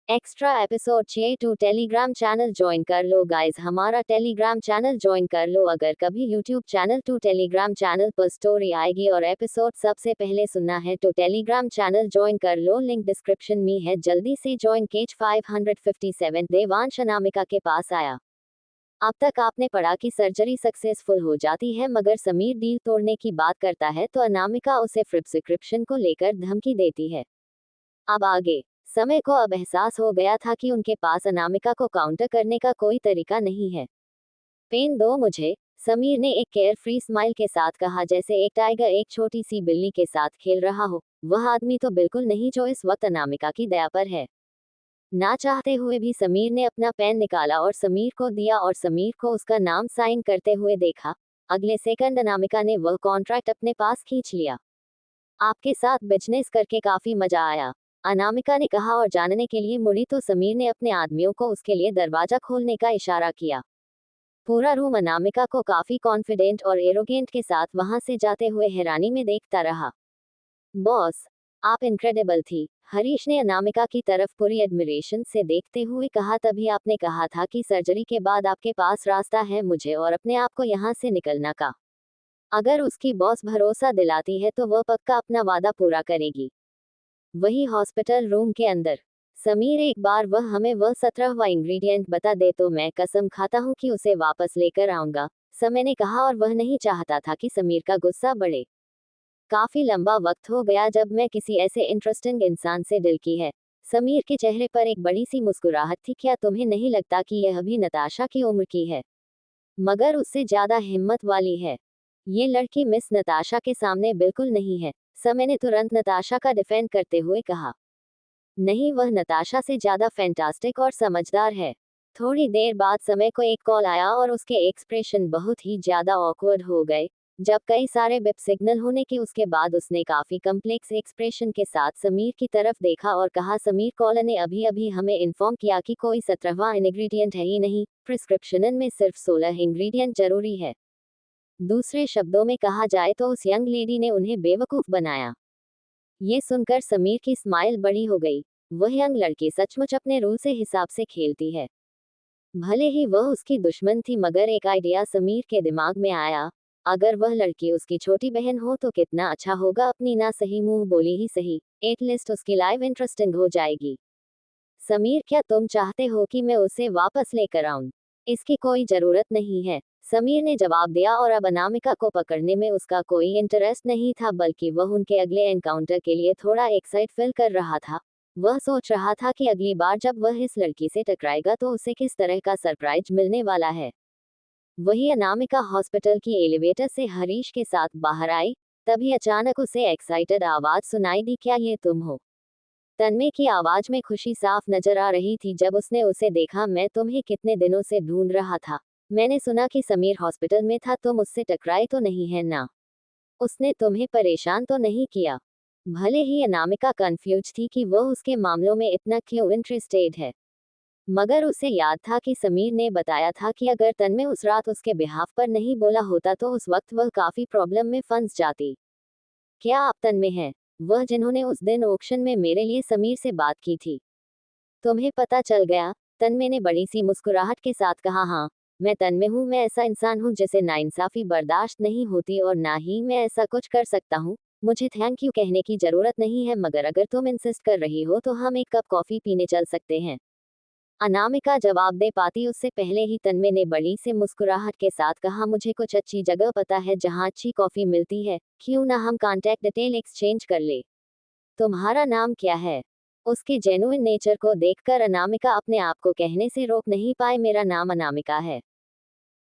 Extra episode 6 to Telegram channel join कर लो guys, हमारा टेलीग्राम चैनल ज्वाइन कर लो। अगर कभी यूट्यूब चैनल टू टेलीग्राम चैनल पर स्टोरी आएगी और एपिसोड सबसे पहले सुनना है तो टेलीग्राम चैनल ज्वाइन कर लो, लिंक डिस्क्रिप्शन में है। जल्दी से ज्वाइन। केज 557 देवांश अनामिका के पास आया। अब तक आपने पढ़ा कि सर्जरी सक्सेसफुल हो जाती है मगर समीर डील तोड़ने की बात करता है तो अनामिका उसे प्रिस्क्रिप्शन को लेकर धमकी देती है। अब आगे समय को अब एहसास हो गया था कि उनके पास अनामिका को काउंटर करने का कोई तरीका नहीं है। पेन दो मुझे, समीर ने एक केयर फ्री स्माइल के साथ कहा, जैसे एक टाइगर एक छोटी सी बिल्ली के साथ खेल रहा हो। वह आदमी तो बिल्कुल नहीं जो इस वक्त अनामिका की दया पर है। ना चाहते हुए भी समीर ने अपना पेन निकाला और समीर को दिया और समीर को उसका नाम साइन करते हुए देखा। अगले सेकंड अनामिका ने वह कॉन्ट्रैक्ट अपने पास खींच लिया। आपके साथ बिजनेस करके काफी मजा आया, अनामिका ने कहा और जानने के लिए मुड़ी तो समीर ने अपने आदमियों को उसके लिए दरवाजा खोलने का इशारा किया। पूरा रूम अनामिका को काफी कॉन्फिडेंट और एरोगेंट के साथ वहां से जाते हुए हैरानी में देखता रहा। बॉस, आप इनक्रेडिबल थी, हरीश ने अनामिका की तरफ पूरी एडमिरेशन से देखते हुए कहा। तभी आपने कहा था कि सर्जरी के बाद आपके पास रास्ता है मुझे और अपने आप को यहाँ से निकलना का। अगर उसकी बॉस भरोसा दिलाती है तो वह पक्का अपना वादा पूरा करेगी। वही हॉस्पिटल रूम के अंदर, समीर एक बार वह हमें वह 17वां इंग्रेडिएंट बता दे तो मैं कसम खाता हूँ कि उसे वापस लेकर आऊंगा, समय ने कहा और वह नहीं चाहता था कि समीर का गुस्सा बढ़े। काफी लंबा वक्त हो गया जब मैं किसी ऐसे इंटरेस्टिंग इंसान से दिल की है। समीर के चेहरे पर एक बड़ी सी मुस्कुराहट थी। क्या तुम्हें नहीं लगता कि यह भी नताशा की उम्र की है, मगर उससे ज्यादा हिम्मत वाली है। ये लड़की मिस नताशा के सामने बिल्कुल नहीं है, समय ने तुरंत नताशा का डिफेंड करते हुए कहा। नहीं, वह नताशा से ज्यादा फैंटास्टिक और समझदार है। थोड़ी देर बाद समय को एक कॉल आया और उसके एक्सप्रेशन बहुत ही ज्यादा ऑकवर्ड हो गए। जब कई सारे बिप सिग्नल होने के उसके बाद उसने काफी कम्प्लेक्स एक्सप्रेशन के साथ समीर की तरफ देखा और कहा, समीर, कॉलर ने अभी अभी हमें इन्फॉर्म किया कि कोई 17वां इंग्रेडिएंट है ही नहीं, प्रिस्क्रिप्शन में सिर्फ 16 इंग्रेडिएंट जरूरी है। दूसरे शब्दों में कहा जाए तो उस यंग लेडी ने उन्हें बेवकूफ बनाया। ये सुनकर समीर की स्माइल बड़ी हो गई। वह यंग लड़की सचमुच अपने रूल से हिसाब से खेलती है। भले ही वह उसकी दुश्मन थी मगर एक आइडिया समीर के दिमाग में आया। अगर वह लड़की उसकी छोटी बहन हो तो कितना अच्छा होगा, अपनी ना सही मुंह बोली ही सही, एटलीस्ट उसकी लाइफ इंटरेस्टिंग हो जाएगी। समीर, क्या तुम चाहते हो कि मैं उसे वापस लेकर आऊं? इसकी कोई जरूरत नहीं है, समीर ने जवाब दिया और अब अनामिका को पकड़ने में उसका कोई इंटरेस्ट नहीं था, बल्कि वह उनके अगले एनकाउंटर के लिए थोड़ा एक्साइट फील कर रहा था। वह सोच रहा था कि अगली बार जब वह इस लड़की से टकराएगा तो उसे किस तरह का सरप्राइज मिलने वाला है। वही अनामिका हॉस्पिटल की एलिवेटर से हरीश के साथ बाहर आई। तभी अचानक उसे एक्साइटेड आवाज सुनाई दी, क्या ये तुम हो? तन्मय की आवाज में खुशी साफ नजर आ रही थी जब उसने उसे देखा। मैं तुम्हें कितने दिनों से ढूंढ रहा था। मैंने सुना कि समीर हॉस्पिटल में था, तुम उससे टकराए तो नहीं है ना? उसने तुम्हें परेशान तो नहीं किया? भले ही अनामिका कंफ्यूज थी कि वह उसके मामलों में इतना क्यों इंटरेस्टेड है, मगर उसे याद था कि समीर ने बताया था कि अगर तन्मय उस रात उसके बिहाफ पर नहीं बोला होता तो उस वक्त वह काफी प्रॉब्लम में फंस जाती। क्या आप तन्मय हैं, वह जिन्होंने उस दिन ऑक्शन में मेरे लिए समीर से बात की थी? तुम्हें पता चल गया, तन्मय ने बड़ी सी मुस्कुराहट के साथ कहा। हाँ, मैं तन्मय हूँ। मैं ऐसा इंसान हूँ जिसे नाइंसाफी बर्दाश्त नहीं होती और ना ही मैं ऐसा कुछ कर सकता हूँ। मुझे थैंक यू कहने की जरूरत नहीं है, मगर अगर तुम इंसिस्ट कर रही हो तो हम एक कप कॉफी पीने चल सकते हैं। अनामिका जवाब दे पाती उससे पहले ही तन्मय ने बड़ी से मुस्कुराहट के साथ कहा, मुझे कुछ अच्छी जगह पता है जहाँ अच्छी कॉफी मिलती है, क्यों ना हम कांटेक्ट डिटेल एक्सचेंज कर ले। तुम्हारा नाम क्या है? उसके जेन्युइन नेचर को देखकर अनामिका अपने आप को कहने से रोक नहीं पाए, मेरा नाम अनामिका है।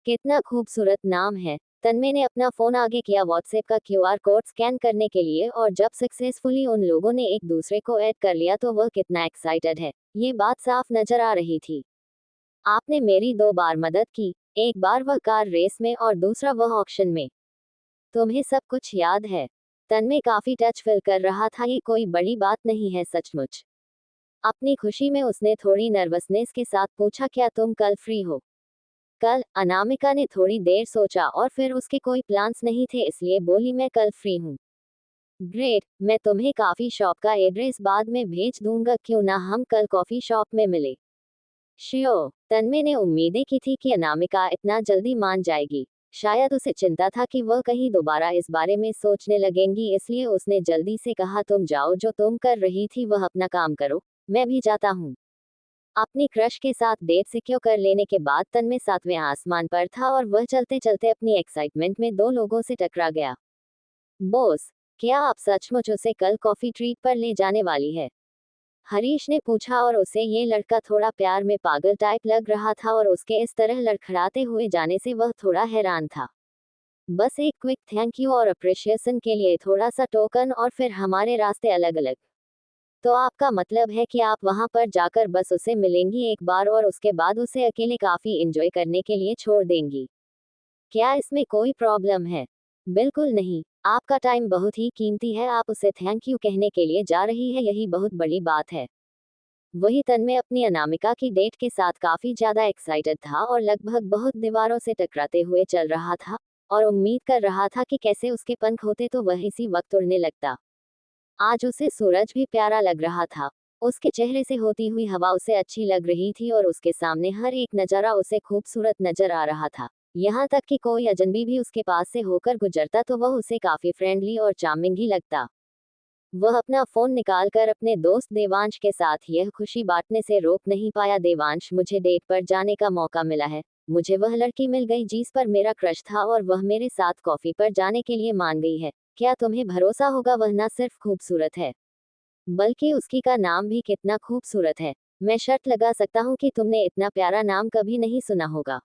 कितना खूबसूरत नाम है। तन्मय ने अपना फोन आगे किया व्हाट्सएप का क्यूआर कोड स्कैन करने के लिए, और जब सक्सेसफुली उन लोगों ने एक दूसरे को ऐड कर लिया तो वह कितना एक्साइटेड है, ये बात साफ नजर आ रही थी। आपने मेरी 2 बार मदद की, एक बार वह कार रेस में और दूसरा वह ऑक्शन में। तुम्हें सब कुछ याद है? तन्मय काफी टच फील कर रहा था। ये कोई बड़ी बात नहीं है सचमुच। अपनी खुशी में उसने थोड़ी नर्वसनेस के साथ पूछा, क्या तुम कल फ्री हो? कल? अनामिका ने थोड़ी देर सोचा और फिर उसके कोई प्लान्स नहीं थे इसलिए बोली, मैं कल फ्री हूँ। ग्रेट, मैं तुम्हें कॉफी शॉप का एड्रेस बाद में भेज दूंगा, क्यों ना हम कल कॉफी शॉप में मिले। श्योर, तन्मय ने उम्मीदें की थी कि अनामिका इतना जल्दी मान जाएगी। शायद उसे चिंता था कि वह कहीं दोबारा इस बारे में सोचने लगेंगी, इसलिए उसने जल्दी से कहा, तुम जाओ, जो तुम कर रही थी वह अपना काम करो, मैं भी जाता हूँ। अपनी क्रश के साथ डेट सिक्योर कर लेने के बाद तन्मय सातवें आसमान पर था और वह चलते चलते अपनी एक्साइटमेंट में दो लोगों से टकरा गया। बॉस, क्या आप सचमुच उसे कल कॉफी ट्रीट पर ले जाने वाली है? हरीश ने पूछा और उसे ये लड़का थोड़ा प्यार में पागल टाइप लग रहा था और उसके इस तरह लड़खड़ाते हुए जाने से वह थोड़ा हैरान था। बस एक क्विक थैंक यू और अप्रिशिएशन के लिए थोड़ा सा टोकन और फिर हमारे रास्ते अलग अलग। तो आपका मतलब है कि आप वहां पर जाकर बस उसे मिलेंगी एक बार और उसके बाद उसे अकेले काफी एंजॉय करने के लिए छोड़ देंगी? क्या इसमें कोई प्रॉब्लम है? बिल्कुल नहीं, आपका टाइम बहुत ही कीमती है, आप उसे थैंक यू कहने के लिए जा रही है, यही बहुत बड़ी बात है। वही तन्मय अपनी अनामिका की डेट के साथ काफी ज्यादा एक्साइटेड था और लगभग बहुत दीवारों से टकराते हुए चल रहा था और उम्मीद कर रहा था कि कैसे उसके पंख होते तो वह इसी वक्त उड़ने लगता। आज उसे सूरज भी प्यारा लग रहा था। उसके चेहरे से होती हुई हवा उसे अच्छी लग रही थी और उसके सामने हर एक नजारा उसे खूबसूरत नजर आ रहा था। यहाँ तक कि कोई अजनबी भी उसके पास से होकर गुजरता तो वह उसे काफी फ्रेंडली और चार्मिंग ही लगता। वह अपना फोन निकालकर अपने दोस्त देवांश के साथ यह खुशी बांटने से रोक नहीं पाया। देवांश, मुझे डेट पर जाने का मौका मिला है। मुझे वह लड़की मिल गई जिस पर मेरा क्रश था और वह मेरे साथ कॉफी पर जाने के लिए मान गई है। क्या तुम्हें भरोसा होगा, वह न सिर्फ खूबसूरत है बल्कि उसकी का नाम भी कितना खूबसूरत है। मैं शर्त लगा सकता हूँ कि तुमने इतना प्यारा नाम कभी नहीं सुना होगा।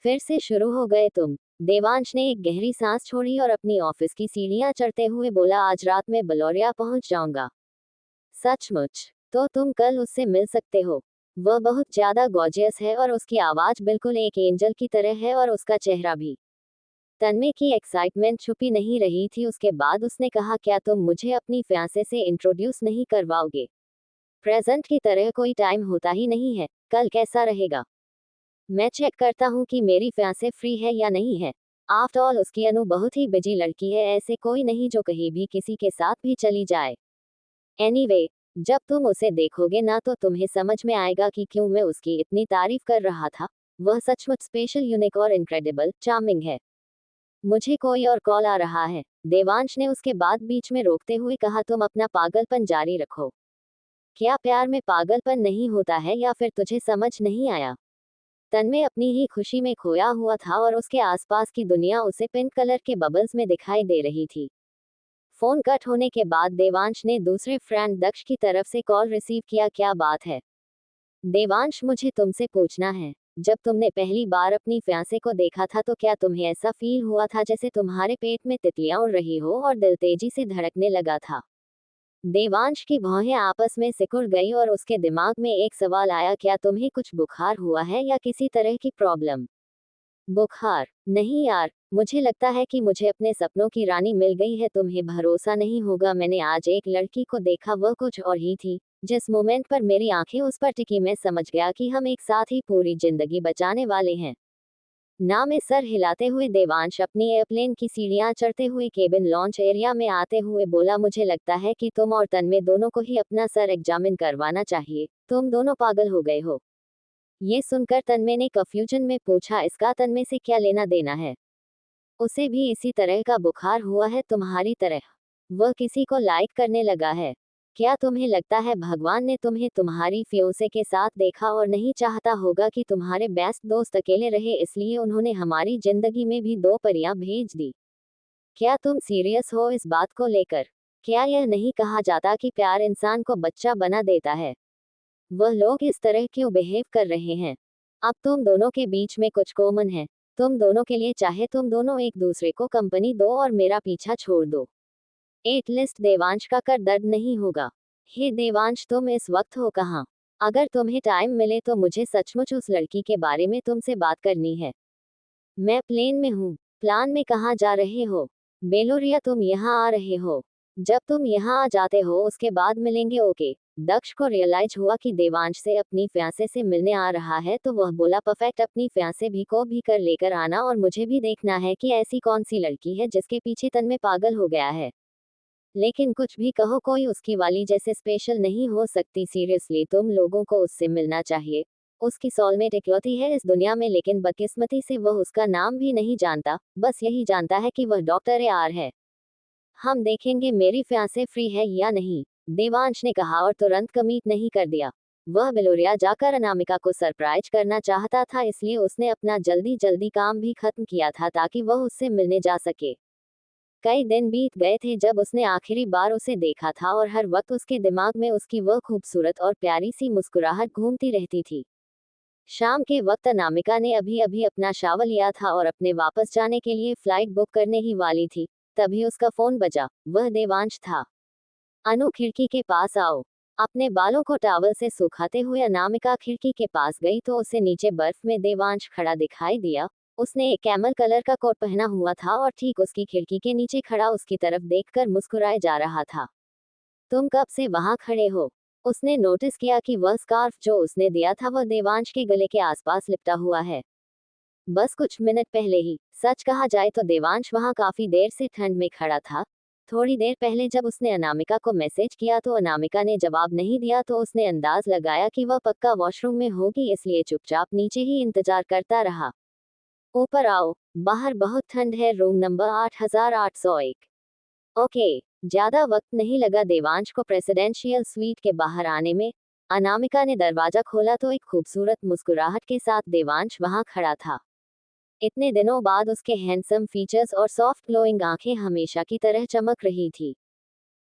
फिर से शुरू हो गए तुम? देवांश ने एक गहरी सांस छोड़ी और अपनी ऑफिस की सीढ़ियां चढ़ते हुए बोला, आज रात में बलौरिया पहुंच जाऊंगा। सचमुच? तो तुम कल उससे मिल सकते हो। वह बहुत ज्यादा गॉर्जियस है और उसकी आवाज बिल्कुल एक एंजल की तरह है और उसका चेहरा भी। तन्मय की एक्साइटमेंट छुपी नहीं रही थी। उसके बाद उसने कहा, क्या तुम मुझे अपनी फियांसे से इंट्रोड्यूस नहीं करवाओगे? प्रेजेंट की तरह कोई टाइम होता ही नहीं है। कल कैसा रहेगा? मैं चेक करता हूँ कि मेरी फियांसे फ्री है या नहीं है। आफ्टर ऑल उसकी अनु बहुत ही बिजी लड़की है, ऐसे कोई नहीं जो कहीं भी किसी के साथ भी चली जाए। एनीवे, जब तुम उसे देखोगे ना तो तुम्हें समझ में आएगा कि क्यों मैं उसकी इतनी तारीफ कर रहा था। वह सचमुच स्पेशल, यूनिक और इनक्रेडिबल चार्मिंग है। मुझे कोई और कॉल आ रहा है, देवांश ने उसके बाद बीच में रोकते हुए कहा, तुम अपना पागलपन जारी रखो। क्या प्यार में पागलपन नहीं होता है या फिर तुझे समझ नहीं आया? तन्मय अपनी ही खुशी में खोया हुआ था और उसके आसपास की दुनिया उसे पिंक कलर के बबल्स में दिखाई दे रही थी। फोन कट होने के बाद देवांश ने दूसरे फ्रेंड दक्ष की तरफ से कॉल रिसीव किया। क्या बात है देवांश, मुझे तुमसे पूछना है, जब तुमने पहली बार अपनी फियांसे को देखा था तो क्या तुम्हें ऐसा फील हुआ था जैसे तुम्हारे पेट में तितलियां उड़ रही हो और दिल तेजी से धड़कने लगा था? देवांश की भौहें आपस में सिकुड़ गई और उसके दिमाग में एक सवाल आया, क्या तुम्हें कुछ बुखार हुआ है या किसी तरह की प्रॉब्लम? बुखार नहीं यार, मुझे लगता है कि मुझे अपने सपनों की रानी मिल गई है। तुम्हें भरोसा नहीं होगा, मैंने आज एक लड़की को देखा, वह कुछ और ही थी। जिस मोमेंट पर मेरी आंखें उस पर टिकी मैं समझ गया कि हम एक साथ ही पूरी जिंदगी बचाने वाले हैं। ना में सर हिलाते हुए देवांश अपनी एयरप्लेन की सीढ़ियां चढ़ते हुए केबिन लॉन्च एरिया में आते हुए बोला, मुझे लगता है कि तुम और तन्मय दोनों को ही अपना सर एग्जामिन करवाना चाहिए। तुम दोनों पागल हो गए हो। ये सुनकर तन्मय ने कंफ्यूजन में पूछा, इसका तन्मय से क्या लेना देना है? उसे भी इसी तरह का बुखार हुआ है तुम्हारी तरह? वह किसी को लाइक करने लगा है? क्या तुम्हें लगता है भगवान ने तुम्हें तुम्हारी फियोंसे के साथ देखा और नहीं चाहता होगा कि तुम्हारे बेस्ट दोस्त अकेले रहे, इसलिए उन्होंने हमारी जिंदगी में भी दो परियां भेज दी? क्या तुम सीरियस हो इस बात को लेकर? क्या यह नहीं कहा जाता कि प्यार इंसान को बच्चा बना देता है? वह लोग इस तरह क्यों बिहेव कर रहे हैं? अब तुम दोनों के बीच में कुछ कॉमन है। तुम दोनों के लिए चाहे तुम दोनों एक दूसरे को कंपनी दो और मेरा पीछा छोड़ दो। एटलीस्ट देवांश का कर दर्द नहीं होगा। हे देवांश, तुम इस वक्त हो कहाँ? अगर तुम्हें टाइम मिले तो मुझे सचमुच उस लड़की के बारे में तुमसे बात करनी है। मैं प्लेन में हूँ। प्लान में कहाँ जा रहे हो? बेलोरिया, तुम यहाँ आ रहे हो? जब तुम यहाँ आ जाते हो उसके बाद मिलेंगे, ओके? दक्ष को रियलाइज हुआ कि देवांश से अपनी फियांसे से मिलने आ रहा है तो वह बोला, परफेक्ट, अपनी फियांसे भी को भी कर लेकर आना और मुझे भी देखना है कि ऐसी कौन सी लड़की है जिसके पीछे तन्मय पागल हो गया है। लेकिन कुछ भी कहो, कोई उसकी वाली जैसे स्पेशल नहीं हो सकती। सीरियसली तुम लोगों को उससे मिलना चाहिए। उसकी सोलमेट इकलौती है इस दुनिया में, लेकिन बदकिस्मती से वह उसका नाम भी नहीं जानता। बस यही जानता है कि वह डॉक्टर AR है। हम देखेंगे मेरी फियांसे फ्री है या नहीं, देवांश ने कहा और तुरंत कमिट नहीं कर दिया। वह विलोरिया जाकर अनामिका को सरप्राइज करना चाहता था, इसलिए उसने अपना जल्दी जल्दी काम भी खत्म किया था ताकि वह उससे मिलने जा सके। कई दिन बीत गए थे जब उसने आखिरी बार उसे देखा था, और हर वक्त उसके दिमाग में उसकी वह खूबसूरत और प्यारी सी मुस्कुराहट घूमती रहती थी। शाम के वक्त अनामिका ने अभी अभी अपना शावर लिया था और अपने वापस जाने के लिए फ्लाइट बुक करने ही वाली थी। तभी उसका फोन बजा। वह देवांश था। अनु, खिड़की के पास आओ। अपने बालों को टॉवल से सुखाते हुए अनामिका खिड़की के पास गई तो उसे नीचे बर्फ में देवांश खड़ा दिखाई दिया। उसने एक कैमल कलर का कोट पहना हुआ था और ठीक उसकी खिड़की के नीचे खड़ा उसकी तरफ देखकर मुस्कुराए जा रहा था। तुम कब से वहां खड़े हो? उसने नोटिस किया कि वह स्कार्फ जो उसने दिया था वह देवांश के गले के आसपास लिपटा हुआ है। बस कुछ मिनट पहले ही। सच कहा जाए तो देवांश वहां काफी देर से ठंड में खड़ा था। थोड़ी देर पहले जब उसने अनामिका को मैसेज किया तो अनामिका ने जवाब नहीं दिया, तो उसने अंदाज लगाया कि वह पक्का वॉशरूम में होगी, इसलिए चुपचाप नीचे ही इंतजार करता रहा। ऊपर आओ, बाहर बहुत ठंड है। Room number 8801। ओके। ज्यादा वक्त नहीं लगा देवांश को प्रेसिडेंशियल स्वीट के बाहर आने में। अनामिका ने दरवाजा खोला तो एक खूबसूरत मुस्कुराहट के साथ देवांश वहां खड़ा था। इतने दिनों बाद उसके हैंडसम फीचर्स और सॉफ्ट ग्लोइंग आंखें हमेशा की तरह चमक रही थी।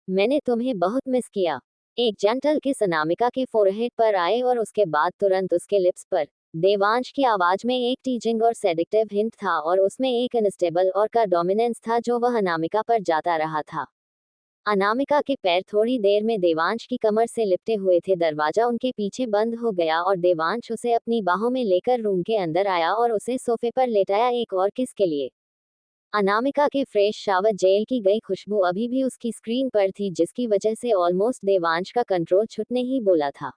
मैंने तुम्हें बहुत मिस किया। एक जेंटल किस अनामिका के फोरहेड पर आए और उसके बाद तुरंत उसके लिप्स पर। देवांश की आवाज में एक टीजिंग और सेडिक्टिव हिंट था, और उसमें एक अनस्टेबल और का डोमिनेंस था जो वह अनामिका पर जाता रहा था। अनामिका के पैर थोड़ी देर में देवांश की कमर से लिपटे हुए थे। दरवाजा उनके पीछे बंद हो गया और देवांश उसे अपनी बाहों में लेकर रूम के अंदर आया और उसे सोफे पर लेटाया एक और किस के लिए। अनामिका के फ्रेश शावर जेल की गई खुशबू अभी भी उसकी स्क्रीन पर थी, जिसकी वजह से ऑलमोस्ट देवांश का कंट्रोल छूटने ही बोला था।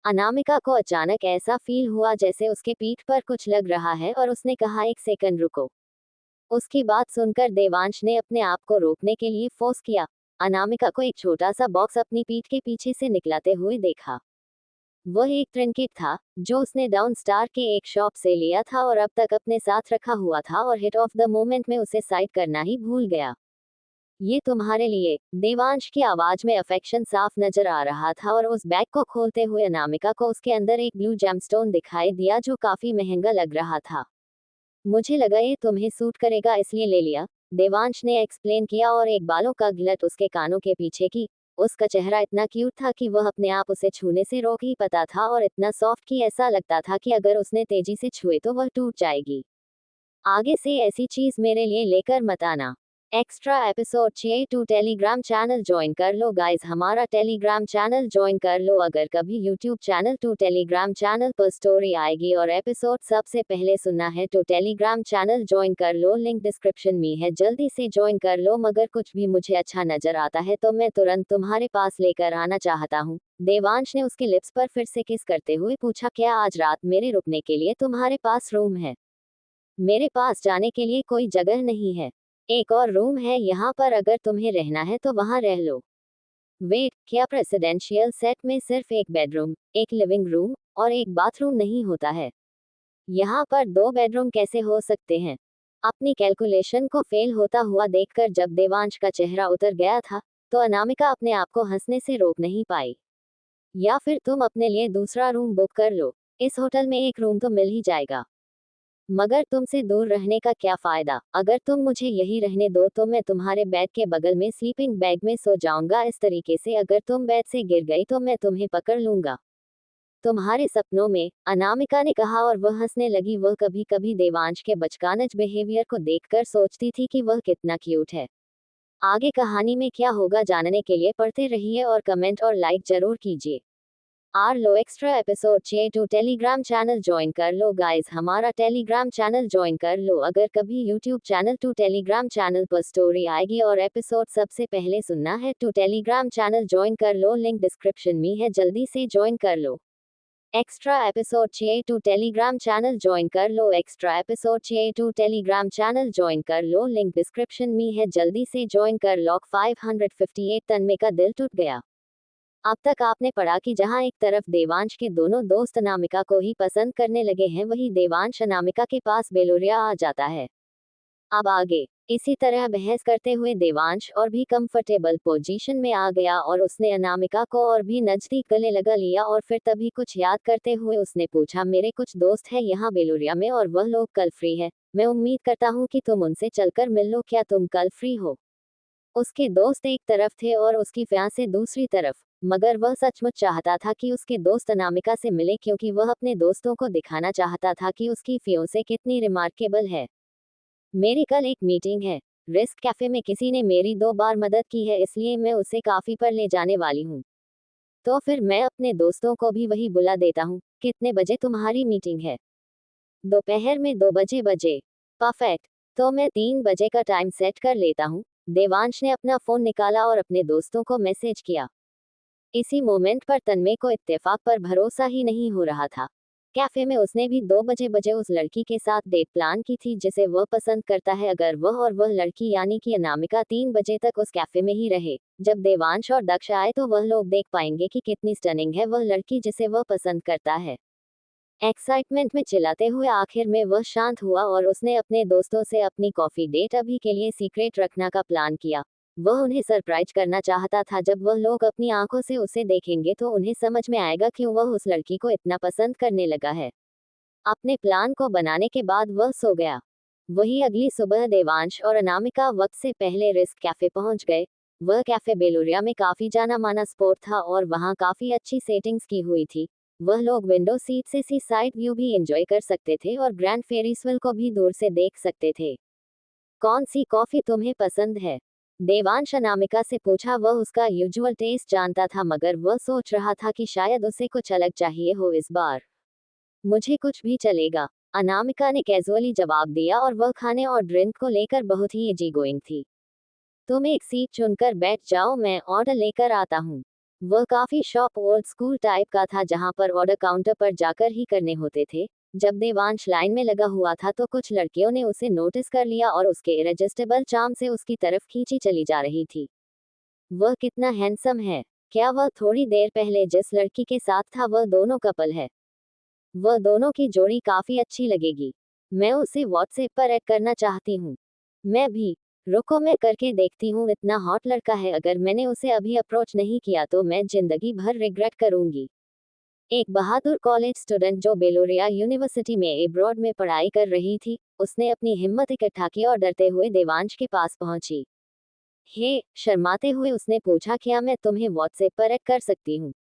अनामिका को अचानक ऐसा फील हुआ जैसे उसके पीठ पर कुछ लग रहा है, और उसने कहा, एक सेकंड रुको। उसकी बात सुनकर देवांश ने अपने आप को रोकने के लिए फोर्स किया। अनामिका को एक छोटा सा बॉक्स अपनी पीठ के पीछे से निकलाते हुए देखा। वह एक ट्रिंकेट था जो उसने डाउन स्टार के एक शॉप से लिया था और अब तक अपने साथ रखा हुआ था, और हिट ऑफ द मोमेंट में उसे साइड करना ही भूल गया। ये तुम्हारे लिए। देवांश की आवाज में अफेक्शन साफ नजर आ रहा था, और उस बैग को खोलते हुए अनामिका को उसके अंदर एक ब्लू जेमस्टोन दिखाई दिया जो काफी महंगा लग रहा था। मुझे लगा ये तुम्हें सूट करेगा इसलिए ले लिया, देवांश ने एक्सप्लेन किया, और एक बालों का गिलट उसके कानों के पीछे की। उसका चेहरा इतना क्यूट था कि वह अपने आप उसे छूने से रोक ही पाता था, और इतना सॉफ्ट कि ऐसा लगता था कि अगर उसने तेजी से छुए तो वह टूट जाएगी। आगे से ऐसी चीज मेरे लिए लेकर मत आना। एक्स्ट्रा एपिसोड चाहिए टू टेलीग्राम चैनल ज्वाइन कर लो गाइस, हमारा टेलीग्राम चैनल ज्वाइन कर लो। अगर कभी यूट्यूब चैनल टू टेलीग्राम चैनल पर स्टोरी आएगी और एपिसोड सबसे पहले सुनना है तो टेलीग्राम चैनल ज्वाइन कर लो, लिंक डिस्क्रिप्शन में है, जल्दी से ज्वाइन कर लो। मगर कुछ भी मुझे अच्छा नजर आता है तो मैं तुरंत तुम्हारे पास लेकर आना चाहता हूँ। देवांश ने उसके लिप्स पर फिर से किस करते हुए पूछा, क्या आज रात मेरे रुकने के लिए तुम्हारे पास रूम है? मेरे पास जाने के लिए कोई जगह नहीं है। एक और रूम है यहाँ पर, अगर तुम्हें रहना है तो वहाँ रह लो। वेट, क्या प्रेसिडेंशियल सेट में सिर्फ एक बेडरूम, एक लिविंग रूम और एक बाथरूम नहीं होता है? यहाँ पर दो बेडरूम कैसे हो सकते हैं? अपनी कैलकुलेशन को फेल होता हुआ देखकर जब देवांश का चेहरा उतर गया था, तो अनामिका अपने आप को हंसने से रोक नहीं पाई। या फिर तुम अपने लिए दूसरा रूम बुक कर लो, इस होटल में एक रूम तो मिल ही जाएगा। मगर तुमसे दूर रहने का क्या फायदा? अगर तुम मुझे यही रहने दो तो मैं तुम्हारे बेड के बगल में स्लीपिंग बैग में सो जाऊंगा, इस तरीके से अगर तुम बेड से गिर गई तो मैं तुम्हें पकड़ लूंगा तुम्हारे सपनों में, अनामिका ने कहा, और वह हंसने लगी। वह कभी कभी देवांश के बचकानच बिहेवियर को देखकर सोचती थी कि वह कितना क्यूट है। आगे कहानी में क्या होगा जानने के लिए पढ़ते रहिए और कमेंट और लाइक जरूर कीजिए। आर लो एक्स्ट्रा एपिसोड चाहिए टू टेलीग्राम चैनल ज्वाइन कर लो गाइस, हमारा टेलीग्राम चैनल ज्वाइन कर लो। अगर कभी यूट्यूब चैनल टू टेलीग्राम चैनल पर स्टोरी आएगी और एपिसोड सबसे पहले सुनना है तो टेलीग्राम चैनल ज्वाइन कर लो, लिंक डिस्क्रिप्शन में है, जल्दी से ज्वाइन कर लो। एक्स्ट्रा एपिसोड चाहिए टू टेलीग्राम चैनल ज्वाइन कर लो। एक्स्ट्रा एपिसोड चाहिए टू टेलीग्राम चैनल ज्वाइन कर लो। लिंक डिस्क्रिप्शन में है, जल्दी से ज्वाइन कर लो। 558 तन्मय का दिल टूट गया। अब तक आपने पढ़ा कि जहां एक तरफ देवांश के दोनों दोस्त अनामिका को ही पसंद करने लगे हैं, वहीं देवांश अनामिका के पास बेलोरिया आ जाता है। अब आगे इसी तरह बहस करते हुए देवांश और भी कंफर्टेबल पोजीशन में आ गया और उसने अनामिका को और भी नजदीक गले लगा लिया और फिर तभी कुछ याद करते हुए उसने पूछा, मेरे कुछ दोस्त हैं यहाँ बेलोरिया में और वह लोग कल फ्री है। मैं उम्मीद करता हूँ कि तुम उनसे चलकर मिल लो। क्या तुम कल फ्री हो? उसके दोस्त एक तरफ थे और उसकी फियांसे दूसरी तरफ, मगर वह सचमुच चाहता था कि उसके दोस्त अनामिका से मिले, क्योंकि वह अपने दोस्तों को दिखाना चाहता था कि उसकी फियांसे कितनी रिमार्केबल है। मेरी कल एक मीटिंग है। रिस्क कैफे में किसी ने मेरी 2 बार मदद की है, इसलिए मैं उसे काफी पर ले जाने वाली हूँ। तो फिर मैं अपने दोस्तों को भी वही बुला देता हूँ। कितने बजे तुम्हारी मीटिंग है? दोपहर में 2 बजे। परफेक्ट। तो मैं 3 बजे का टाइम सेट कर लेता हूँ। देवांश ने अपना फोन निकाला और अपने दोस्तों को मैसेज किया। इसी मोमेंट पर तन्मय को इत्तेफाक पर भरोसा ही नहीं हो रहा था। कैफे में उसने भी 2 बजे उस लड़की के साथ डेट प्लान की थी जिसे वह पसंद करता है। अगर वह और वह लड़की यानी कि अनामिका 3 बजे तक उस कैफे में ही रहे, जब देवांश और दक्ष आए तो वह लोग देख पाएंगे कि कितनी स्टनिंग है वह लड़की जिसे वह पसंद करता है। एक्साइटमेंट में चिल्लाते हुए आखिर में वह शांत हुआ और उसने अपने दोस्तों से अपनी कॉफी डेट अभी के लिए सीक्रेट रखना का प्लान किया। वह उन्हें सरप्राइज करना चाहता था। जब वह लोग अपनी आंखों से उसे देखेंगे तो उन्हें समझ में आएगा क्यों वह उस लड़की को इतना पसंद करने लगा है। अपने प्लान को बनाने के बाद वह सो गया। वही अगली सुबह देवांश और अनामिका वक्त से पहले रिस्क कैफे पहुंच गए। वह कैफे बेलोरिया में काफी जाना माना स्पॉट था और वहां काफी अच्छी सेटिंग्स की हुई थी। वह लोग विंडो सीट से सी साइड व्यू भी एंजॉय कर सकते थे और ग्रैंड फेरिसवेल को भी दूर से देख सकते थे। कौन सी कॉफी तुम्हें पसंद है? देवांश अनामिका से पूछा। वह उसका यूजुअल टेस्ट जानता था, मगर वह सोच रहा था कि शायद उसे कुछ अलग चाहिए हो इस बार। मुझे कुछ भी चलेगा, अनामिका ने कैजुअली जवाब दिया और वह खाने और ड्रिंक को लेकर बहुत ही इजी गोइंग थी। तुम एक सीट चुनकर बैठ जाओ, मैं ऑर्डर लेकर आता हूँ। वह काफी शॉप ओल्ड स्कूल टाइप का था जहाँ पर ऑर्डर काउंटर पर जाकर ही करने होते थे। जब देवांश लाइन में लगा हुआ था तो कुछ लड़कियों ने उसे नोटिस कर लिया और उसके इरेजिस्टिबल चार्म से उसकी तरफ खींची चली जा रही थी। वह कितना हैंडसम है। क्या वह थोड़ी देर पहले जिस लड़की के साथ था वह दोनों कपल है? वह दोनों की जोड़ी काफी अच्छी लगेगी। मैं उसे व्हाट्सएप पर ऐड करना चाहती हूँ। मैं भी। रुको मैं करके देखती हूँ, इतना हॉट लड़का है। अगर मैंने उसे अभी अप्रोच नहीं किया तो मैं जिंदगी भर रिग्रेट करूंगी। एक बहादुर कॉलेज स्टूडेंट जो बेलोरिया यूनिवर्सिटी में एब्रॉड में पढ़ाई कर रही थी, उसने अपनी हिम्मत इकट्ठा की और डरते हुए देवांश के पास पहुंची। हे, शर्माते हुए उसने पूछा, क्या मैं तुम्हें व्हाट्सएप पर ऐड कर सकती हूँ?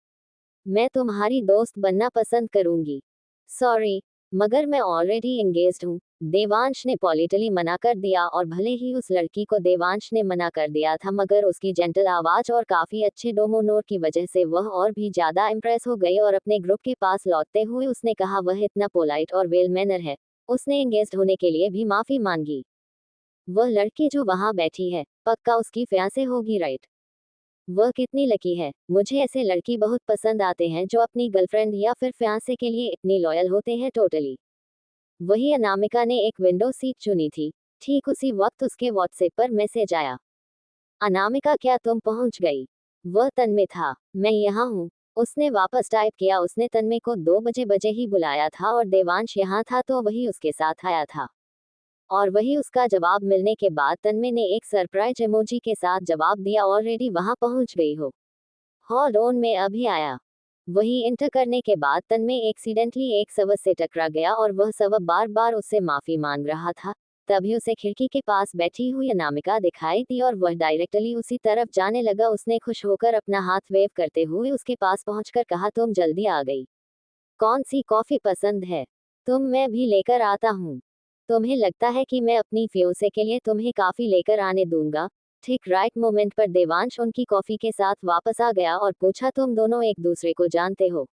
मैं तुम्हारी दोस्त बनना पसंद करूंगी। सॉरी, मगर मैं ऑलरेडी एंगेज्ड हूँ। देवांश ने पॉलिटली मना कर दिया और भले ही उस लड़की को देवांश ने मना कर दिया था, मगर उसकी जेंटल आवाज और काफी अच्छे डोमोनोर की वजह से वह और भी ज्यादा इम्प्रेस हो गई और अपने ग्रुप के पास लौटते हुए उसने कहा, वह इतना पोलाइट और वेल मैनर है। उसने एंगेज्ड होने के लिए भी माफी मांगी। वह लड़की जो वहां बैठी है, पक्का उसकी फियांसे होगी, राइट? वह कितनी लकी है। मुझे ऐसे लड़की बहुत पसंद आते हैं जो अपनी गर्लफ्रेंड या फिर फियांसे के लिए इतनी लॉयल होते हैं। टोटली। वही अनामिका ने एक विंडो सीट चुनी थी। ठीक उसी वक्त उसके व्हाट्सएप पर मैसेज आया। अनामिका, क्या तुम पहुंच गई? वह तन्मय था। मैं यहाँ हूँ। उसने वापस टाइप किया। उसने तन्मय को 2 बजे ही बुलाया था और देवांश यहाँ था तो वही उसके साथ आया था। और वही उसका जवाब मिलने के बाद तन्मय ने एक सरप्राइज इमोजी के साथ जवाब दिया, ऑलरेडी वहां पहुंच गई हो। हॉल्ड ऑन, में अभी आया। वही इंटर करने के बाद तन्मय एक्सीडेंटली एक शव से टकरा गया और वह शव बार बार उससे माफी मांग रहा था। तभी उसे खिड़की के पास बैठी हुई अनामिका दिखाई दी और वह डायरेक्टली उसी तरफ जाने लगा। उसने खुश होकर अपना हाथ वेव करते हुए उसके पास पहुंचकर कहा, तुम जल्दी आ गई। कौन सी कॉफी पसंद है? मैं भी लेकर आता हूँ। तुम्हें लगता है कि मैं अपनी फियोंसे के लिए तुम्हें काफी लेकर आने दूंगा? ठीक राइट मोमेंट पर देवांश उनकी कॉफी के साथ वापस आ गया और पूछा, तुम दोनों एक दूसरे को जानते हो?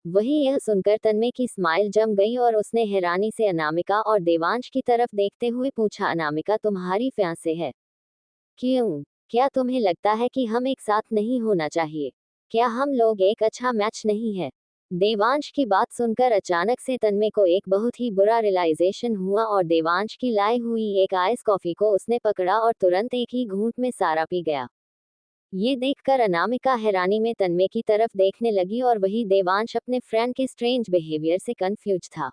वही यह सुनकर तन्मय की स्माइल जम गई और उसने हैरानी से अनामिका और देवांश की तरफ देखते हुए पूछा, अनामिका तुम्हारी फियांसे है? क्यों? क्या तुम्हें लगता है कि हम एक साथ नहीं होना चाहिए? क्या हम लोग एक अच्छा मैच नहीं है? देवांश की बात सुनकर अचानक से तन्मय को एक बहुत ही बुरा रियलाइजेशन हुआ और देवांश की लाई हुई एक आइस कॉफी को उसने पकड़ा और तुरंत एक ही घूंट में सारा पी गया। ये देखकर अनामिका हैरानी में तन्मय की तरफ देखने लगी और वही देवांश अपने फ्रेंड के स्ट्रेंज बिहेवियर से कंफ्यूज था।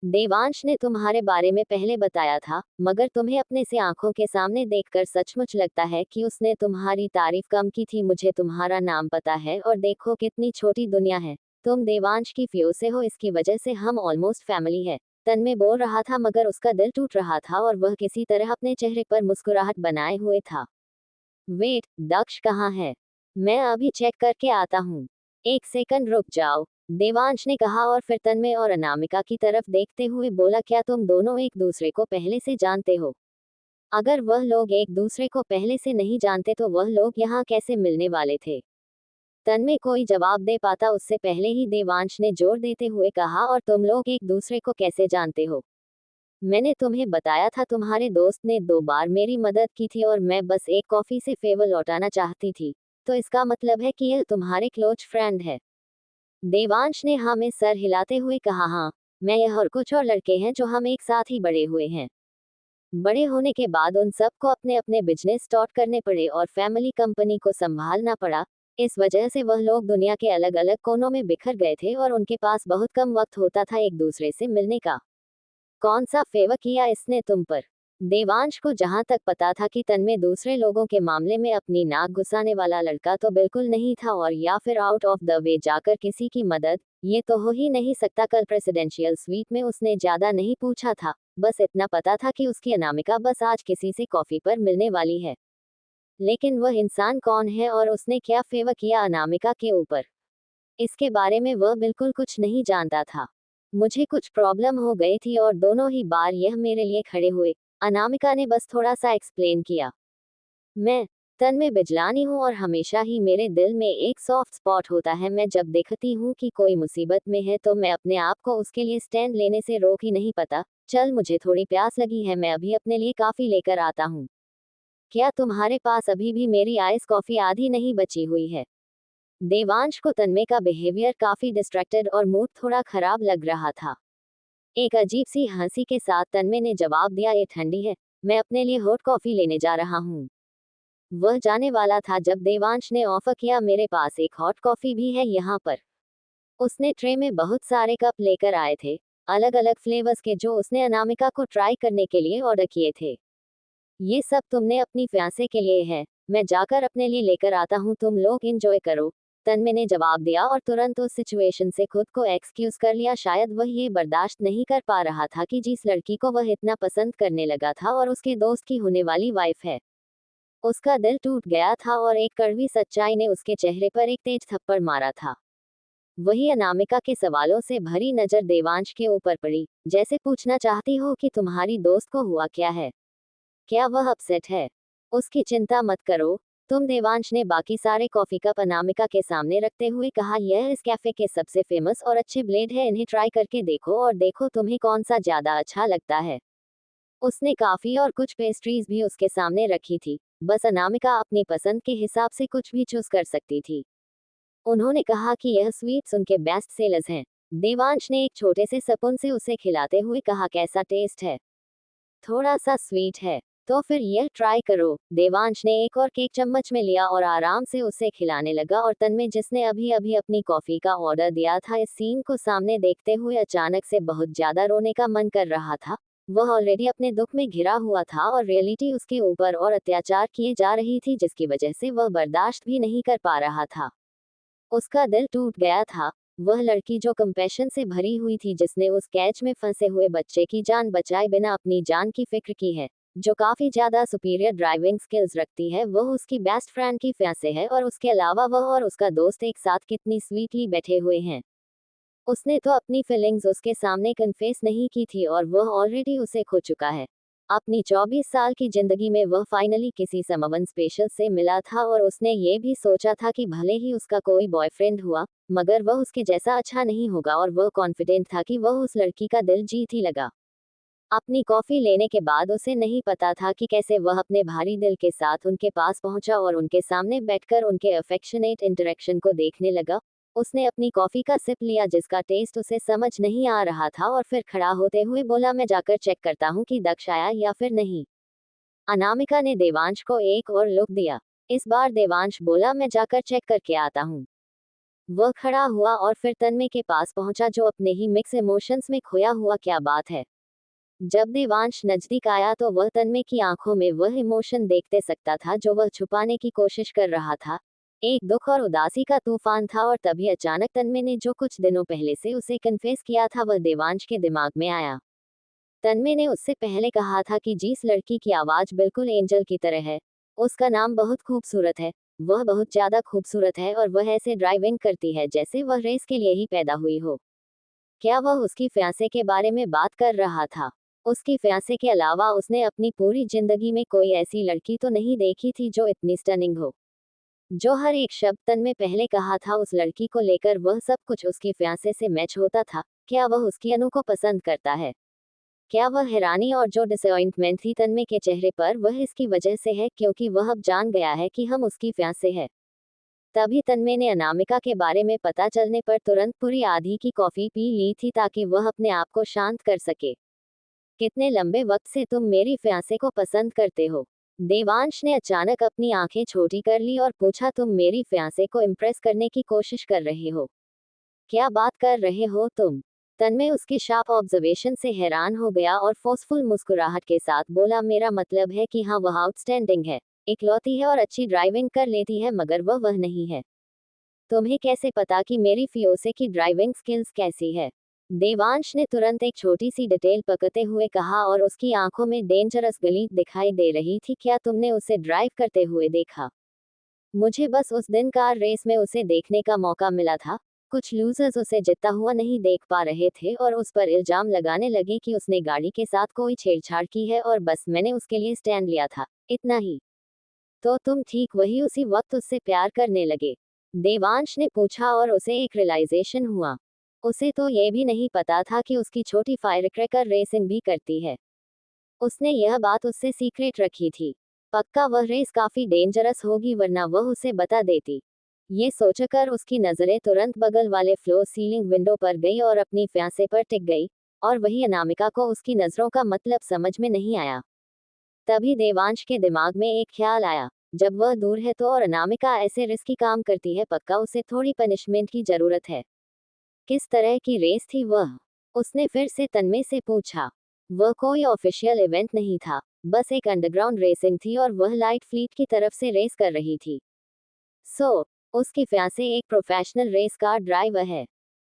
देवांश ने तुम्हारे बारे में पहले बताया था, मगर तुम्हें अपने से आंखों के सामने देखकर सचमुच लगता है कि उसने तुम्हारी तारीफ कम की थी। मुझे तुम्हारा नाम पता है और देखो कितनी छोटी दुनिया है। तुम देवांश की फ्योसे हो, इसकी वजह से हम ऑलमोस्ट फैमिली है। तन्मय बोल रहा था मगर उसका दिल टूट रहा था और वह किसी तरह अपने चेहरे पर मुस्कुराहट बनाए हुए था। वेट, दक्ष कहाँ है? मैं अभी चेक करके आता हूँ। एक सेकंड रुक जाओ, देवांश ने कहा और फिर तन्मय और अनामिका की तरफ देखते हुए बोला, क्या तुम दोनों एक दूसरे को पहले से जानते हो? अगर वह लोग एक दूसरे को पहले से नहीं जानते तो वह लोग यहाँ कैसे मिलने वाले थे? तन्मय कोई जवाब दे पाता उससे पहले ही देवांश ने जोर देते हुए कहा, और तुम लोग एक दूसरे को कैसे जानते हो? मैंने तुम्हें बताया था, तुम्हारे दोस्त ने 2 बार मेरी मदद की थी और मैं बस एक कॉफी से फेवर लौटाना चाहती थी। तो इसका मतलब है कि यह तुम्हारे क्लोज फ्रेंड है? देवांश ने हाँ में सर हिलाते हुए कहा, हाँ, मैं यह और कुछ और लड़के हैं जो हम एक साथ ही बड़े हुए हैं। बड़े होने के बाद उन सबको अपने अपने बिजनेस स्टार्ट करने पड़े और फैमिली कंपनी को संभालना पड़ा। इस वजह से वह लोग दुनिया के अलग अलग कोनों में बिखर गए थे और उनके पास बहुत कम वक्त होता था एक दूसरे से मिलने का। कौन सा फेवर किया इसने तुम पर? देवांश को जहां तक पता था कि तन्मय दूसरे लोगों के मामले में अपनी नाक घुसाने वाला लड़का तो बिल्कुल नहीं था, और या फिर आउट ऑफ द वे जाकर किसी की मदद, ये तो हो ही नहीं सकता। कल प्रेसिडेंशियल स्वीट में उसने ज्यादा नहीं पूछा था, बस इतना पता था कि उसकी अनामिका बस आज किसी से कॉफी पर मिलने वाली है। लेकिन वह इंसान कौन है और उसने क्या फेवर किया अनामिका के ऊपर, इसके बारे में वह बिल्कुल कुछ नहीं जानता था। मुझे कुछ प्रॉब्लम हो गई थी और दोनों ही बार यह मेरे लिए खड़े हुए, अनामिका ने बस थोड़ा सा एक्सप्लेन किया। मैं तन्मय बिजलानी हूँ और हमेशा ही मेरे दिल में एक सॉफ्ट स्पॉट होता है। मैं जब देखती हूँ कि कोई मुसीबत में है तो मैं अपने आप को उसके लिए स्टैंड लेने से रोक ही नहीं पाता। चल, मुझे थोड़ी प्यास लगी है, मैं अभी अपने लिए काफी लेकर आता हूँ। क्या तुम्हारे पास अभी भी मेरी आइस कॉफी आधी नहीं बची हुई है? देवांश को तन्मय का बिहेवियर काफी डिस्ट्रैक्टेड और मूड थोड़ा खराब लग रहा था। एक अजीब सी हंसी के साथ तन्मय ने जवाब दिया, ये ठंडी है, मैं अपने लिए हॉट कॉफी लेने जा रहा हूँ। वह जाने वाला था जब देवांश ने ऑफर किया, मेरे पास एक हॉट कॉफी भी है यहाँ पर। उसने ट्रे में बहुत सारे कप लेकर आए थे, अलग अलग फ्लेवर्स के, जो उसने अनामिका को ट्राई करने के लिए ऑर्डर किए थे। ये सब तुमने अपनी फियांसे के लिए है, मैं जाकर अपने लिए लेकर आता हूँ, तुम लोग एंजॉय करो। तन्मय ने जवाब दिया और तुरंत उस सिचुएशन से खुद को एक्सक्यूज कर लिया। शायद वह ये बर्दाश्त नहीं कर पा रहा था कि जिस लड़की को वह इतना पसंद करने लगा था और उसके दोस्त की होने वाली वाइफ है। उसका दिल टूट गया था और एक कड़वी सच्चाई ने उसके चेहरे पर एक तेज थप्पड़ मारा था। वही अनामिका के सवालों से भरी नजर देवांश के ऊपर पड़ी, जैसे पूछना चाहती हो कि तुम्हारी दोस्त को हुआ क्या है, क्या वह अपसेट है? उसकी चिंता मत करो तुम, देवांश ने बाकी सारे कॉफी कप अनामिका के सामने रखते हुए कहा, यह इस कैफे के सबसे फेमस और अच्छे ब्लेड है, इन्हें ट्राई करके देखो और देखो तुम्हें कौन सा ज्यादा अच्छा लगता है। उसने काफी और कुछ पेस्ट्रीज भी उसके सामने रखी थी, बस अनामिका अपनी पसंद के हिसाब से कुछ भी चूज कर सकती थी। उन्होंने कहा कि यह स्वीट्स उनके बेस्ट सेलर्स हैं। देवांश ने एक छोटे से स्पून से उसे खिलाते हुए कहा, कैसा टेस्ट है? थोड़ा सा स्वीट है, तो फिर यह ट्राई करो। देवांश ने एक और केक चम्मच में लिया और आराम से उसे खिलाने लगा, और तन्मय, जिसने अभी अभी अपनी कॉफी का ऑर्डर दिया था, इस सीन को सामने देखते हुए अचानक से बहुत ज्यादा रोने का मन कर रहा था। वह ऑलरेडी अपने दुख में घिरा हुआ था और रियलिटी उसके ऊपर और अत्याचार किए जा रही थी, जिसकी वजह से वह बर्दाश्त भी नहीं कर पा रहा था। उसका दिल टूट गया था। वह लड़की जो कंपैशन से भरी हुई थी, जिसने उस कैच में फंसे हुए बच्चे की जान बचाए बिना अपनी जान की फिक्र की है, जो काफी ज्यादा सुपीरियर ड्राइविंग स्किल्स रखती है, वह उसकी बेस्ट फ्रेंड की फियांसे है, और उसके अलावा वह और उसका दोस्त एक साथ कितनी स्वीटली बैठे हुए हैं। उसने तो अपनी फीलिंग्स उसके सामने कन्फेस नहीं की थी और वह ऑलरेडी उसे खो चुका है। अपनी 24 साल की जिंदगी में वह फाइनली किसी समवन स्पेशल से मिला था और उसने ये भी सोचा था कि भले ही उसका कोई बॉयफ्रेंड हुआ, मगर वह उसके जैसा अच्छा नहीं होगा, और वह कॉन्फिडेंट था कि वह उस लड़की का दिल जीत ही लगा। अपनी कॉफी लेने के बाद उसे नहीं पता था कि कैसे वह अपने भारी दिल के साथ उनके पास पहुंचा और उनके सामने बैठकर उनके अफेक्शनेट इंटरेक्शन को देखने लगा। उसने अपनी कॉफी का सिप लिया जिसका टेस्ट उसे समझ नहीं आ रहा था और फिर खड़ा होते हुए बोला, मैं जाकर चेक करता हूँ कि दक्ष आया या फिर नहीं। अनामिका ने देवांश को एक और लुक दिया। इस बार देवांश बोला, मैं जाकर चेक करके आता हूँ। वह खड़ा हुआ और फिर तन्मय के पास पहुंचा जो अपने ही मिक्स इमोशंस में खोया हुआ। क्या बात है। जब देवांश नजदीक आया तो वह तन्मय की आंखों में वह इमोशन देखते सकता था जो वह छुपाने की कोशिश कर रहा था। एक दुख और उदासी का तूफान था और तभी अचानक तन्मय ने जो कुछ दिनों पहले से उसे कन्फेस किया था वह देवांश के दिमाग में आया। तन्मय ने उससे पहले कहा था कि जिस लड़की की आवाज बिल्कुल एंजल की तरह है, उसका नाम बहुत खूबसूरत है, वह बहुत ज्यादा खूबसूरत है और वह ऐसे ड्राइविंग करती है जैसे वह रेस के लिए ही पैदा हुई हो। क्या वह उसकी फियांसे के बारे में बात कर रहा था? उसकी फियांसे के अलावा उसने अपनी पूरी जिंदगी में कोई ऐसी लड़की तो नहीं देखी थी जो इतनी स्टनिंग हो। जो हर एक शब्द तन्मय पहले कहा था उस लड़की को लेकर वह सब कुछ उसकी फियांसे से मैच होता था। क्या वह उसकी अनु को पसंद करता है? क्या वह हैरानी और जो डिसअपॉइंटमेंट थी तन्मय के चेहरे पर वह इसकी वजह से है क्योंकि वह अब जान गया है कि हम उसकी फियांसे है। तभी तन्मय ने अनामिका के बारे में पता चलने पर तुरंत पूरी आधी की कॉफी पी ली थी ताकि वह अपने आप को शांत कर सके। कितने लंबे वक्त से तुम मेरी फियांसे को पसंद करते हो? देवांश ने अचानक अपनी आंखें छोटी कर ली और पूछा, तुम मेरी फियांसे को इम्प्रेस करने की कोशिश कर रहे हो? क्या बात कर रहे हो तुम? तन्मय उसके शार्प ऑब्जर्वेशन से हैरान हो गया और फोर्सफुल मुस्कुराहट के साथ बोला, मेरा मतलब है कि हाँ वह आउटस्टैंडिंग है, इकलौती है और अच्छी ड्राइविंग कर लेती है मगर वह नहीं है। तुम्हें कैसे पता कि मेरी फियोसे की ड्राइविंग स्किल्स कैसी है? देवांश ने तुरंत एक छोटी सी डिटेल पकड़ते हुए कहा और उसकी आंखों में डेंजरस गलीच दिखाई दे रही थी। क्या तुमने उसे ड्राइव करते हुए देखा? मुझे बस उस दिन कार रेस में उसे देखने का मौका मिला था। कुछ लूजर्स उसे जीतता हुआ नहीं देख पा रहे थे और उस पर इल्जाम लगाने लगे कि उसने गाड़ी के साथ कोई छेड़छाड़ की है और बस मैंने उसके लिए स्टैंड लिया था, इतना ही। तो तुम ठीक वही उसी वक्त उससे प्यार करने लगे? देवांश ने पूछा और उसे एक रियलाइजेशन हुआ। उसे तो यह भी नहीं पता था कि उसकी छोटी फायरक्रैकर रेसिंग भी करती है। उसने यह बात उससे सीक्रेट रखी थी। पक्का वह रेस काफी डेंजरस होगी वरना वह उसे बता देती। ये सोचकर उसकी नजरें तुरंत बगल वाले फ्लोर सीलिंग विंडो पर गई और अपनी फियांसे पर टिक गई। और वही अनामिका को उसकी नजरों का मतलब समझ में नहीं आया। तभी देवांश के दिमाग में एक ख्याल आया। जब वह दूर है तो और अनामिका ऐसे रिस्की काम करती है, पक्का उसे थोड़ी पनिशमेंट की जरूरत है। किस तरह की रेस थी वह? उसने फिर से तन्मय से पूछा। वह कोई ऑफिशियल इवेंट नहीं था, बस एक अंडरग्राउंड रेसिंग थी और वह लाइट फ्लीट की तरफ से रेस कर रही थी। उसकी फियांसे एक प्रोफेशनल रेस कार ड्राइवर है।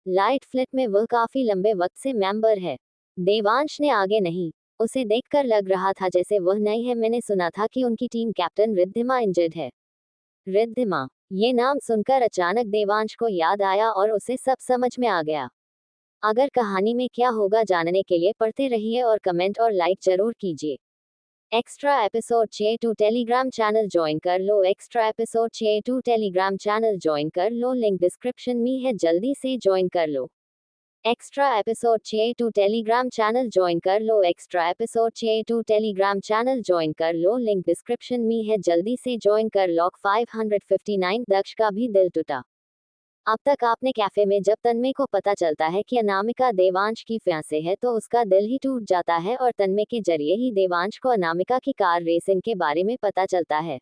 लाइट फ्लीट में वह काफी लंबे वक्त से मेंबर है। देवांश ने आगे नहीं। उसे देखकर लग रहा था जैसे वह नई है। मैंने सुना था कि उनकी टीम कैप्टन रिद्धिमा इंजर्ड है। रिद्धिमा, ये नाम सुनकर अचानक देवांश को याद आया और उसे सब समझ में आ गया। अगर कहानी में क्या होगा जानने के लिए पढ़ते रहिए और कमेंट और लाइक जरूर कीजिए। एक्स्ट्रा एपिसोड चाहिए टू टेलीग्राम चैनल ज्वाइन कर लो। एक्स्ट्रा एपिसोड चाहिए टू टेलीग्राम चैनल ज्वाइन कर लो, लिंक डिस्क्रिप्शन में है, जल्दी से ज्वाइन कर लो। एक्स्ट्रा एपिसोड चाहिए टू टेलीग्राम चैनल ज्वाइन कर लो। एक्स्ट्रा एपिसोड चाहिए टू टेलीग्राम चैनल ज्वाइन कर लो, लिंक डिस्क्रिप्शन में है, जल्दी से ज्वाइन कर लो। 559 दक्ष का भी दिल टूटा। अब तक आपने कैफे में जब तन्मय को पता चलता है कि अनामिका देवांश की फियांसे है तो उसका दिल ही टूट जाता है और तन्मय के जरिए ही देवांश को अनामिका की कार रेसिंग के बारे में पता चलता है।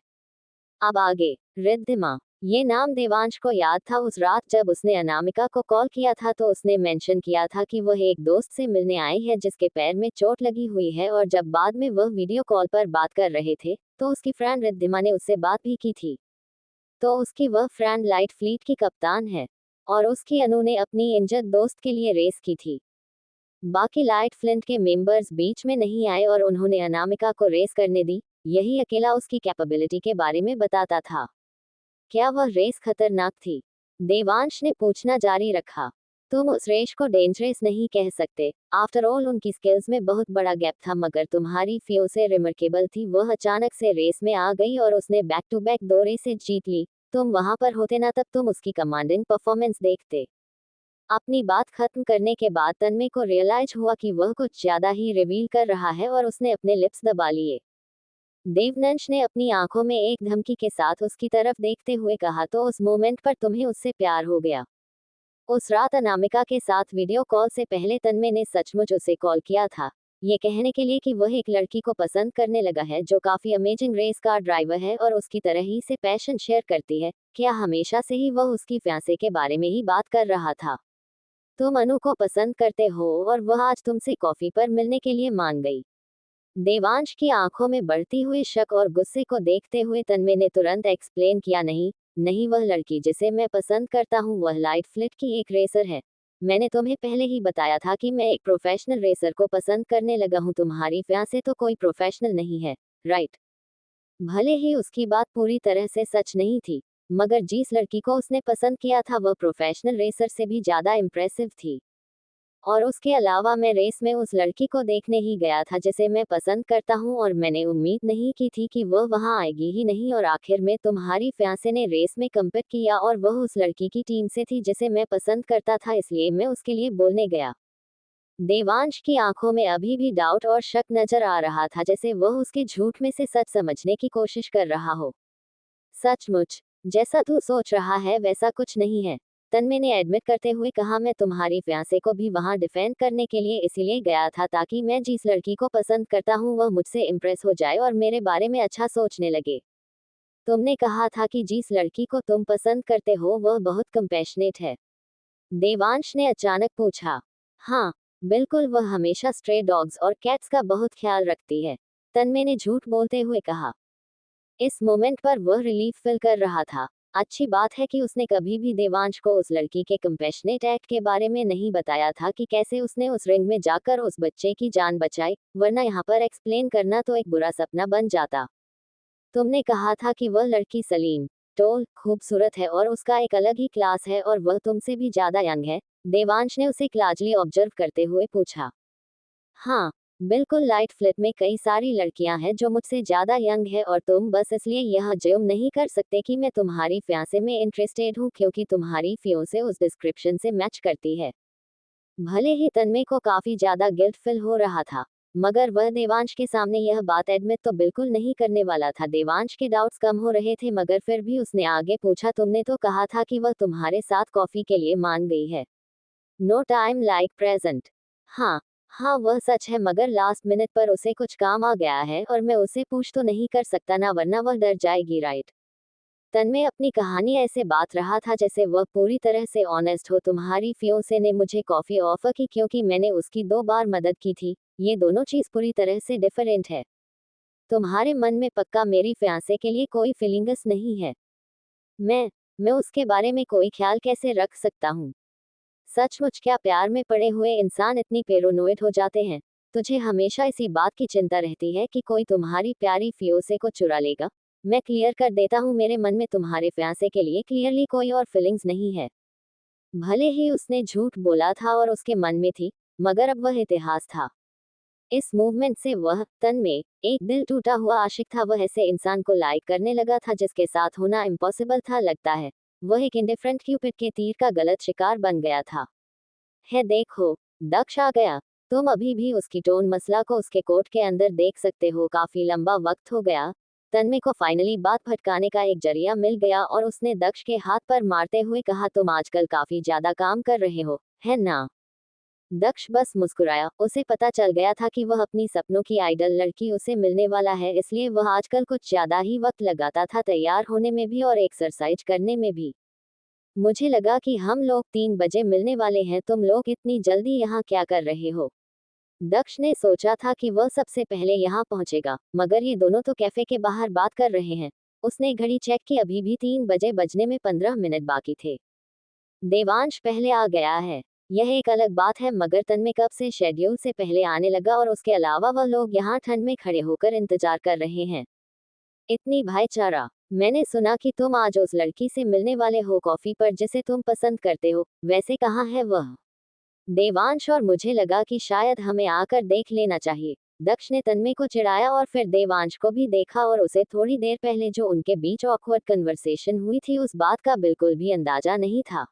अब आगे। रिद्धिमा, ये नाम देवांश को याद था। उस रात जब उसने अनामिका को कॉल किया था तो उसने मेंशन किया था कि वह एक दोस्त से मिलने आई है जिसके पैर में चोट लगी हुई है और जब बाद में वह वीडियो कॉल पर बात कर रहे थे तो उसकी फ्रेंड रिद्धिमा ने उससे बात भी की थी। तो उसकी वह फ्रेंड लाइट फ्लीट की कप्तान है और उसकी अनु ने अपनी इंजर्ड दोस्त के लिए रेस की थी। बाकी लाइट फ्लिंट के मेंबर्स बीच में नहीं आए और उन्होंने अनामिका को रेस करने दी। यही अकेला उसकी कैपेबिलिटी के बारे में बताता था। क्या वह रेस खतरनाक थी? देवांश ने पूछना जारी रखा। तुम उस रेस को डेंजरस नहीं कह सकते। आफ्टर ऑल उनकी स्किल्स में बहुत बड़ा गैप था मगर तुम्हारी फियोसे रिमार्केबल थी। वह अचानक से रेस में आ गई और उसने बैक टू बैक 2 रेसें जीत ली। तुम वहां पर होते ना तब तुम उसकी कमांडिंग परफॉर्मेंस देखते। अपनी बात खत्म करने के बाद तन्मय को रियलाइज हुआ कि वह कुछ ज्यादा ही रिवील कर रहा है और उसने अपने लिप्स दबा लिए। देवनंश ने अपनी आंखों में एक धमकी के साथ उसकी तरफ देखते हुए कहा, तो उस मोमेंट पर तुम्हें उससे प्यार हो गया? उस रात अनामिका के साथ वीडियो कॉल से पहले तन्मय ने सचमुच उसे कॉल किया था, ये कहने के लिए कि वह एक लड़की को पसंद करने लगा है जो काफी अमेजिंग रेस कार ड्राइवर है और उसकी तरह ही से पैशन शेयर करती है। क्या हमेशा से ही वह उसकी फियांसे के बारे में ही बात कर रहा था? तुम अनु को पसंद करते हो और वह आज तुमसे कॉफी पर मिलने के लिए मान गई। देवांश की आंखों में बढ़ती हुई शक और गुस्से को देखते हुए तन्मय ने तुरंत एक्सप्लेन किया, नहीं नहीं, वह लड़की जिसे मैं पसंद करता हूँ वह लाइट फ्लिट की एक रेसर है। मैंने तुम्हें पहले ही बताया था कि मैं एक प्रोफेशनल रेसर को पसंद करने लगा हूँ। तुम्हारी फियांसे तो कोई प्रोफेशनल नहीं है, राइट? भले ही उसकी बात पूरी तरह से सच नहीं थी, मगर जिस लड़की को उसने पसंद किया था वह प्रोफेशनल रेसर से भी ज्यादा इम्प्रेसिव थी। और उसके अलावा मैं रेस में उस लड़की को देखने ही गया था जिसे मैं पसंद करता हूँ और मैंने उम्मीद नहीं की थी कि वह वहां आएगी ही नहीं, और आखिर में तुम्हारी फियांसे ने रेस में कम्पीट किया और वह उस लड़की की टीम से थी जिसे मैं पसंद करता था, इसलिए मैं उसके लिए बोलने गया। देवांश की आंखों में अभी भी डाउट और शक नजर आ रहा था, जैसे वह उसके झूठ में से सच समझने की कोशिश कर रहा हो। सचमुच जैसा तू सोच रहा है वैसा कुछ नहीं है, तन्मय ने एडमिट करते हुए कहा। मैं तुम्हारी फियांसे को भी वहां डिफेंड करने के लिए इसीलिए गया था ताकि मैं जिस लड़की को पसंद करता हूँ वह मुझसे इम्प्रेस हो जाए और मेरे बारे में अच्छा सोचने लगे। तुमने कहा था कि जिस लड़की को तुम पसंद करते हो वह बहुत कंपैशनेट है, देवांश ने अचानक पूछा। हाँ बिल्कुल, वह हमेशा स्ट्रे डॉग्स और कैट्स का बहुत ख्याल रखती है, तन्मय ने झूठ बोलते हुए कहा। इस मोमेंट पर वह रिलीफ फील कर रहा था। अच्छी बात है कि उसने कभी भी देवांश को उस लड़की के कंपैशनेट एक्ट के बारे में नहीं बताया था कि कैसे उसने उस रिंग में जाकर उस बच्चे की जान बचाई, वरना यहाँ पर एक्सप्लेन करना तो एक बुरा सपना बन जाता। तुमने कहा था कि वह लड़की सलीम, टोल, खूबसूरत है और उसका एक अलग ही क्लास है और वह तुमसे भी ज्यादा यंग है, देवांश ने उसे क्लाजली ऑब्जर्व करते हुए पूछा। हाँ बिल्कुल, लाइट फ्लिट में कई सारी लड़कियां हैं जो मुझसे ज्यादा यंग है और तुम बस इसलिए यह ज्यूम नहीं कर सकते कि मैं तुम्हारी फियांसे में इंटरेस्टेड हूँ क्योंकि तुम्हारी फियांसे उस डिस्क्रिप्शन से मैच करती है। भले ही तन्मय को काफी ज्यादा गिल्ट फील हो रहा था, मगर वह देवांश के सामने यह बात एडमिट तो बिल्कुल नहीं करने वाला था। देवांश के डाउट्स कम हो रहे थे मगर फिर भी उसने आगे पूछा, तुमने तो कहा था कि वह तुम्हारे साथ कॉफी के लिए मान गई है। No time like present. हाँ हाँ वह सच है, मगर लास्ट मिनट पर उसे कुछ काम आ गया है और मैं उसे पूछ तो नहीं कर सकता ना, वरना वह डर जाएगी, राइट? तन्मय अपनी कहानी ऐसे बात रहा था जैसे वह पूरी तरह से ऑनेस्ट हो। तुम्हारी फियोंसे ने मुझे कॉफी ऑफर की क्योंकि मैंने उसकी 2 बार मदद की थी, ये दोनों चीज पूरी तरह से डिफरेंट है। तुम्हारे मन में पक्का मेरी फियांसे के लिए कोई फीलिंग्स नहीं है? मैं उसके बारे में कोई ख्याल कैसे रख सकता हूँ? सचमुच क्या प्यार में पड़े हुए इंसान इतनी पेरोनोइड हो जाते हैं? तुझे हमेशा इसी बात की चिंता रहती है कि कोई तुम्हारी प्यारी फियोसे को चुरा लेगा। मैं क्लियर कर देता हूँ, मेरे मन में तुम्हारे फियांसे के लिए क्लियरली कोई और फीलिंग्स नहीं है। भले ही उसने झूठ बोला था और उसके मन में थी, मगर अब वह इतिहास था। इस मूवमेंट से वह तन में एक दिल टूटा हुआ आशिक था। वह ऐसे इंसान को लाइक करने लगा था जिसके साथ होना इम्पॉसिबल था। लगता है वह एक इंडिफरेंट क्यूपिड के तीर का गलत शिकार बन गया था। है देखो, दक्ष आ गया। तुम अभी भी उसकी टोन मसला को उसके कोट के अंदर देख सकते हो। काफी लंबा वक्त हो गया। तन्मय को फाइनली बात भटकाने का एक जरिया मिल गया और उसने दक्ष के हाथ पर मारते हुए कहा, तुम आजकल काफी ज्यादा काम कर रहे हो, है ना? दक्ष बस मुस्कुराया। उसे पता चल गया था कि वह अपनी सपनों की आइडल लड़की उसे मिलने वाला है, इसलिए वह आजकल कुछ ज्यादा ही वक्त लगाता था तैयार होने में भी और एक्सरसाइज करने में भी। मुझे लगा कि हम लोग 3 बजे मिलने वाले हैं, तुम लोग इतनी जल्दी यहाँ क्या कर रहे हो? दक्ष ने सोचा था कि वह सबसे पहले यहाँ पहुंचेगा, मगर ये दोनों तो कैफे के बाहर बात कर रहे हैं। उसने घड़ी चेक की, अभी भी 3 बजे बजने में 15 मिनट बाकी थे। देवांश पहले आ गया है, यह एक अलग बात है, मगर तन्मय कब से शेड्यूल से पहले आने लगा और उसके अलावा वह लोग यहाँ ठंड में खड़े होकर इंतजार कर रहे हैं। इतनी भाईचारा। मैंने सुना कि तुम आज उस लड़की से मिलने वाले हो कॉफी पर जिसे तुम पसंद करते हो, वैसे कहाँ है वह? देवांश, और मुझे लगा कि शायद हमें आकर देख लेना चाहिए। दक्ष ने तन्मय को चिढ़ाया और फिर देवांश को भी देखा और उसे थोड़ी देर पहले जो उनके बीच ऑकवर्ड कन्वर्सेशन हुई थी उस बात का बिल्कुल भी अंदाजा नहीं था।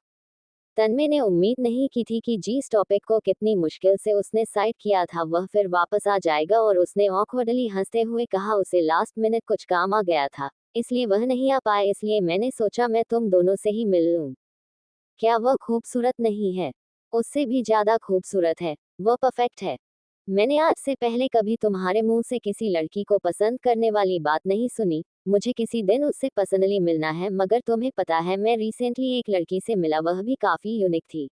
तन्मय ने उम्मीद नहीं की थी कि जिस टॉपिक को कितनी मुश्किल से उसने साइड किया था वह फिर वापस आ जाएगा, और उसने ऑकवर्डली हंसते हुए कहा, उसे लास्ट मिनट कुछ काम आ गया था, इसलिए वह नहीं आ पाए, इसलिए मैंने सोचा मैं तुम दोनों से ही मिल लूं। क्या वह खूबसूरत नहीं है? उससे भी ज्यादा खूबसूरत है। वह परफेक्ट है। मैंने आज से पहले कभी तुम्हारे मुंह से किसी लड़की को पसंद करने वाली बात नहीं सुनी। मुझे किसी दिन उससे पर्सनली मिलना है, मगर तुम्हें पता है मैं रिसेंटली एक लड़की से मिला, वह भी काफी यूनिक थी।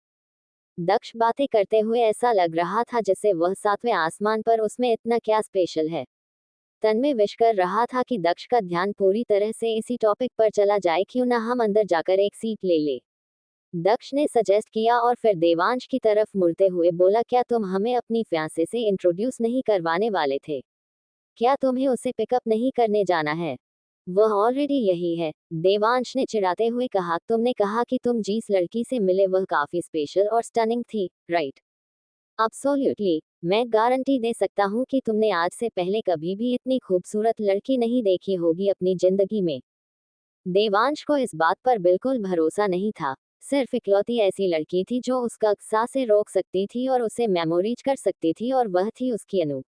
दक्ष बातें करते हुए ऐसा लग रहा था जैसे वह सातवें आसमान पर, उसमें इतना क्या स्पेशल है। तन्मय विश कर रहा था कि दक्ष का ध्यान पूरी तरह से इसी टॉपिक पर चला जाए, क्यों ना हम अंदर जाकर एक सीट ले ले। दक्ष ने सजेस्ट किया और फिर देवांश की तरफ मुड़ते हुए बोला, क्या तुम हमें अपनी फियांसे से इंट्रोड्यूस नहीं करवाने वाले थे? क्या तुम्हें उसे पिकअप नहीं करने जाना है? वह ऑलरेडी यही है। देवांश ने चिढ़ाते हुए कहा, तुमने कहा कि तुम जिस लड़की से मिले वह काफी स्पेशल और स्टनिंग थी, राइट? एब्सोल्युटली। मैं गारंटी दे सकता हूँ कि तुमने आज से पहले कभी भी इतनी खूबसूरत लड़की नहीं देखी होगी अपनी जिंदगी में। देवांश को इस बात पर बिल्कुल भरोसा नहीं था। सिर्फ इकलौती ऐसी लड़की थी जो उसका सांसें रोक सकती थी और उसे मेमोरीज कर सकती थी, और वह थी उसकी अनु।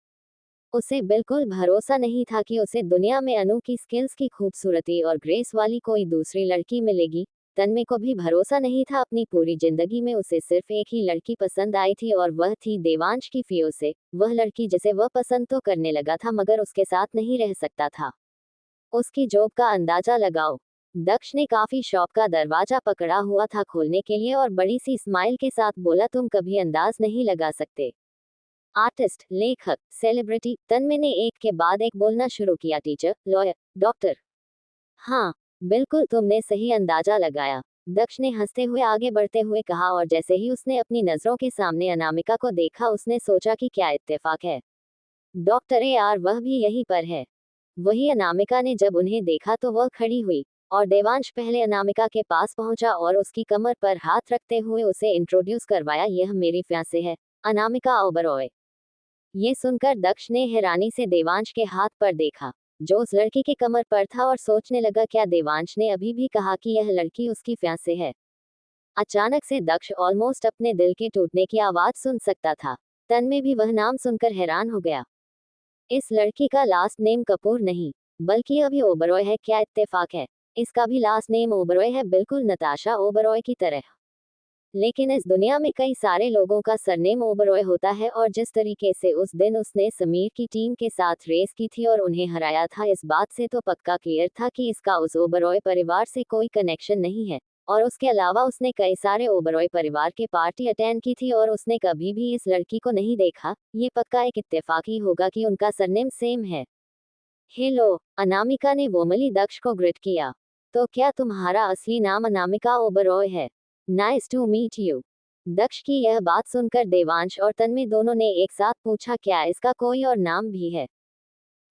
उसे बिल्कुल भरोसा नहीं था कि उसे दुनिया में अनु की स्किल्स की खूबसूरती और ग्रेस वाली कोई दूसरी लड़की मिलेगी। तन्मय को भी भरोसा नहीं था। अपनी पूरी जिंदगी में उसे सिर्फ एक ही लड़की पसंद आई थी, और वह थी देवांश की फियोसे। वह लड़की जिसे वह पसंद तो करने लगा था, मगर उसके साथ नहीं रह सकता था। उसकी जॉब का अंदाजा लगाओ। दक्ष ने काफी शॉप का दरवाजा पकड़ा हुआ था खोलने के लिए और बड़ी सी स्माइल के साथ बोला, तुम कभी अंदाज नहीं लगा सकते। आर्टिस्ट, लेखक, सेलिब्रिटी। तन्मय ने एक के बाद एक बोलना शुरू किया, टीचर, लॉयर, डॉक्टर। हाँ, बिल्कुल तुमने सही अंदाजा लगाया। दक्ष ने हंसते हुए आगे बढ़ते हुए कहा, और जैसे ही उसने अपनी नजरों के सामने अनामिका को देखा उसने सोचा कि क्या इत्तेफाक है। डॉक्टर AR वह भी यहीं पर है। वही अनामिका ने जब उन्हें देखा तो वह खड़ी हुई, और देवांश पहले अनामिका के पास पहुंचा और उसकी कमर पर हाथ रखते हुए उसे इंट्रोड्यूस करवाया, यह मेरी फियांसे है, अनामिका ओबरॉय। ये सुनकर दक्ष ने हैरानी से देवांश के हाथ पर देखा जो उस लड़की के कमर पर था, और सोचने लगा, क्या देवांश ने अभी भी कहा कि यह लड़की उसकी फियांसे है? अचानक से दक्ष ऑलमोस्ट अपने दिल के टूटने की आवाज सुन सकता था। तन्मय भी वह नाम सुनकर हैरान हो गया। इस लड़की का लास्ट नेम कपूर नहीं, बल्कि अभी ओबरॉय है। क्या इत्तेफाक है। इसका भी लास्ट नेम ओबरॉय है, बिल्कुल नताशा ओबरॉय की तरह। लेकिन इस दुनिया में कई सारे लोगों का सरनेम ओबरॉय होता है, और जिस तरीके से उस दिन उसने समीर की टीम के साथ रेस की थी और उन्हें हराया था, इस बात से तो पक्का क्लियर था कि इसका उस ओबरॉय परिवार से कोई कनेक्शन नहीं है। और उसके अलावा उसने कई सारे ओबरॉय परिवार के पार्टी अटेंड की थी और उसने कभी भी इस लड़की को नहीं देखा। ये पक्का एक इत्तेफाक ही होगा कि उनका सरनेम सेम है। हेलो, अनामिका ने वोमली दक्ष को ग्रिट किया। तो क्या तुम्हारा असली नाम अनामिका ओबरॉय है? Nice to meet you. Daksh की यह बात सुनकर देवांश और तन्मय दोनों ने एक साथ पूछा, क्या इसका कोई और नाम भी है?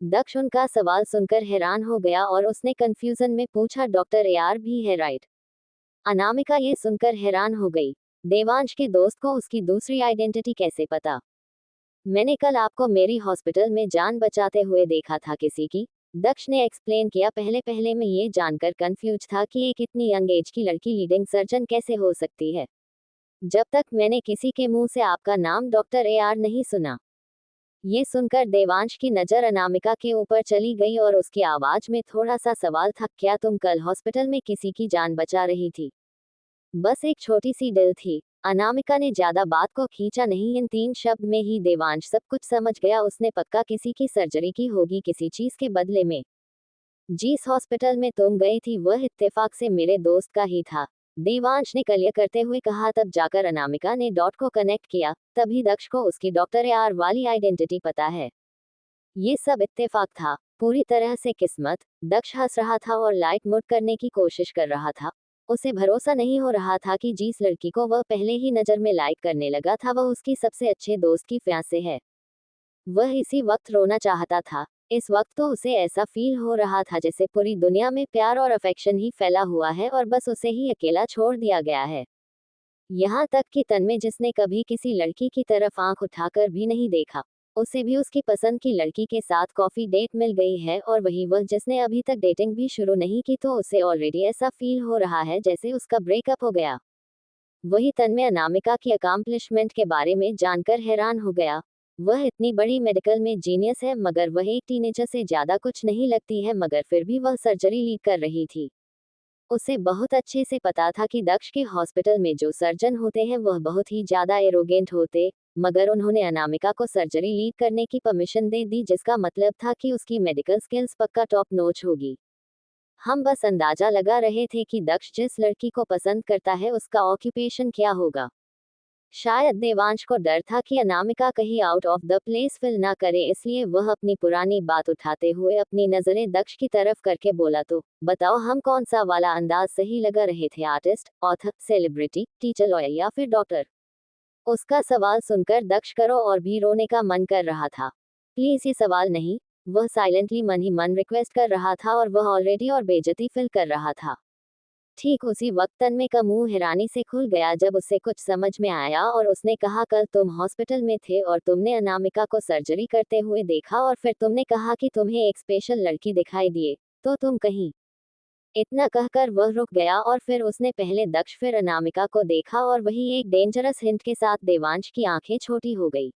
दक्ष उनका सवाल सुनकर हैरान हो गया और उसने कंफ्यूजन में पूछा, डॉक्टर AR भी है, राइट? अनामिका ये सुनकर हैरान हो गई। देवांश के दोस्त को उसकी दूसरी आइडेंटिटी कैसे पता? मैंने कल आपको मेरी हॉस्पिटल में जान बचाते हुए देखा था किसी की। दक्ष ने एक्सप्लेन किया। पहले पहले मैं ये जानकर कंफ्यूज था कि एक इतनी यंग एज की लड़की लीडिंग सर्जन कैसे हो सकती है, जब तक मैंने किसी के मुंह से आपका नाम डॉक्टर AR नहीं सुना। ये सुनकर देवांश की नजर अनामिका के ऊपर चली गई और उसकी आवाज में थोड़ा सा सवाल था, क्या तुम कल हॉस्पिटल में किसी की जान बचा रही थी? बस एक छोटी सी डील थी। अनामिका ने ज्यादा बात को खींचा नहीं। इन 3 शब्द में ही देवांश सब कुछ समझ गया। उसने पक्का किसी की सर्जरी की होगी किसी चीज के बदले में। जिस हॉस्पिटल में तुम गई थी वह इत्तेफाक से मेरे दोस्त का ही था, देवांश ने क्लियर करते हुए कहा। तब जाकर अनामिका ने डॉट को कनेक्ट किया। तभी दक्ष को उसकी डॉक्टर AR वाली आइडेंटिटी पता है। ये सब इत्तेफाक था, पूरी तरह से किस्मत। दक्ष हंस रहा था और लाइट मूड करने की कोशिश कर रहा था। उसे भरोसा नहीं हो रहा था कि जिस लड़की को वह पहले ही नजर में लाइक करने लगा था वह उसकी सबसे अच्छे दोस्त की फियांसे है। वह इसी वक्त रोना चाहता था। इस वक्त तो उसे ऐसा फील हो रहा था जैसे पूरी दुनिया में प्यार और अफेक्शन ही फैला हुआ है और बस उसे ही अकेला छोड़ दिया गया है। यहाँ तक कि तन्मय, जिसने कभी किसी लड़की की तरफ आंख उठाकर भी नहीं देखा, उसे भी उसकी पसंद की लड़की के साथ कॉफी डेट मिल गई है, और वही वह जिसने अभी तक डेटिंग भी शुरू नहीं की, तो उसे ऑलरेडी ऐसा फील हो रहा है जैसे उसका ब्रेकअप हो गया। वही तन्मय अनामिका की अकम्पलिशमेंट के बारे में जानकर हैरान हो गया। वह इतनी बड़ी मेडिकल में जीनियस है, मगर वह एक टीनेजर से ज्यादा कुछ नहीं लगती है, मगर फिर भी वह सर्जरी लीड कर रही थी। उसे बहुत अच्छे से पता था कि दक्ष के हॉस्पिटल में जो सर्जन होते हैं वह बहुत ही ज्यादा एरोगेंट होते, मगर उन्होंने अनामिका को सर्जरी लीड करने की परमिशन दे दी, जिसका मतलब था कि उसकी मेडिकल स्किल्स पक्का टॉप नॉच होगी। हम बस अंदाजा लगा रहे थे कि दक्ष जिस लड़की को पसंद करता है उसका ऑक्यूपेशन क्या होगा। शायद देवांश को डर था कि अनामिका कहीं out of the place feel ना करे, इसलिए वह अपनी पुरानी बात उठाते हुए अपनी नजरें दक्ष की तरफ करके बोला, तो बताओ हम कौन सा वाला अंदाज सही लगा रहे थे, artist, author, celebrity, teacher, lawyer या फिर डॉक्टर। उसका सवाल सुनकर दक्ष करो और भी रोने का मन कर रहा था। प्लीज ये सवाल नहीं, वह साइलेंटली मन ही मन रिक्वेस्ट कर रहा था और वह ऑलरेडी और बेइज्जती फील कर रहा था। ठीक उसी वक्त तन्मय का मुंह हैरानी से खुल गया जब उसे कुछ समझ में आया और उसने कहा, कल तुम हॉस्पिटल में थे और तुमने अनामिका को सर्जरी करते हुए देखा और फिर तुमने कहा कि तुम्हें एक स्पेशल लड़की दिखाई दिए, तो तुम कहीं। इतना कहकर वह रुक गया और फिर उसने पहले दक्ष फिर अनामिका को देखा और वही एक डेंजरस हिंट के साथ देवांश की आंखें छोटी हो गई।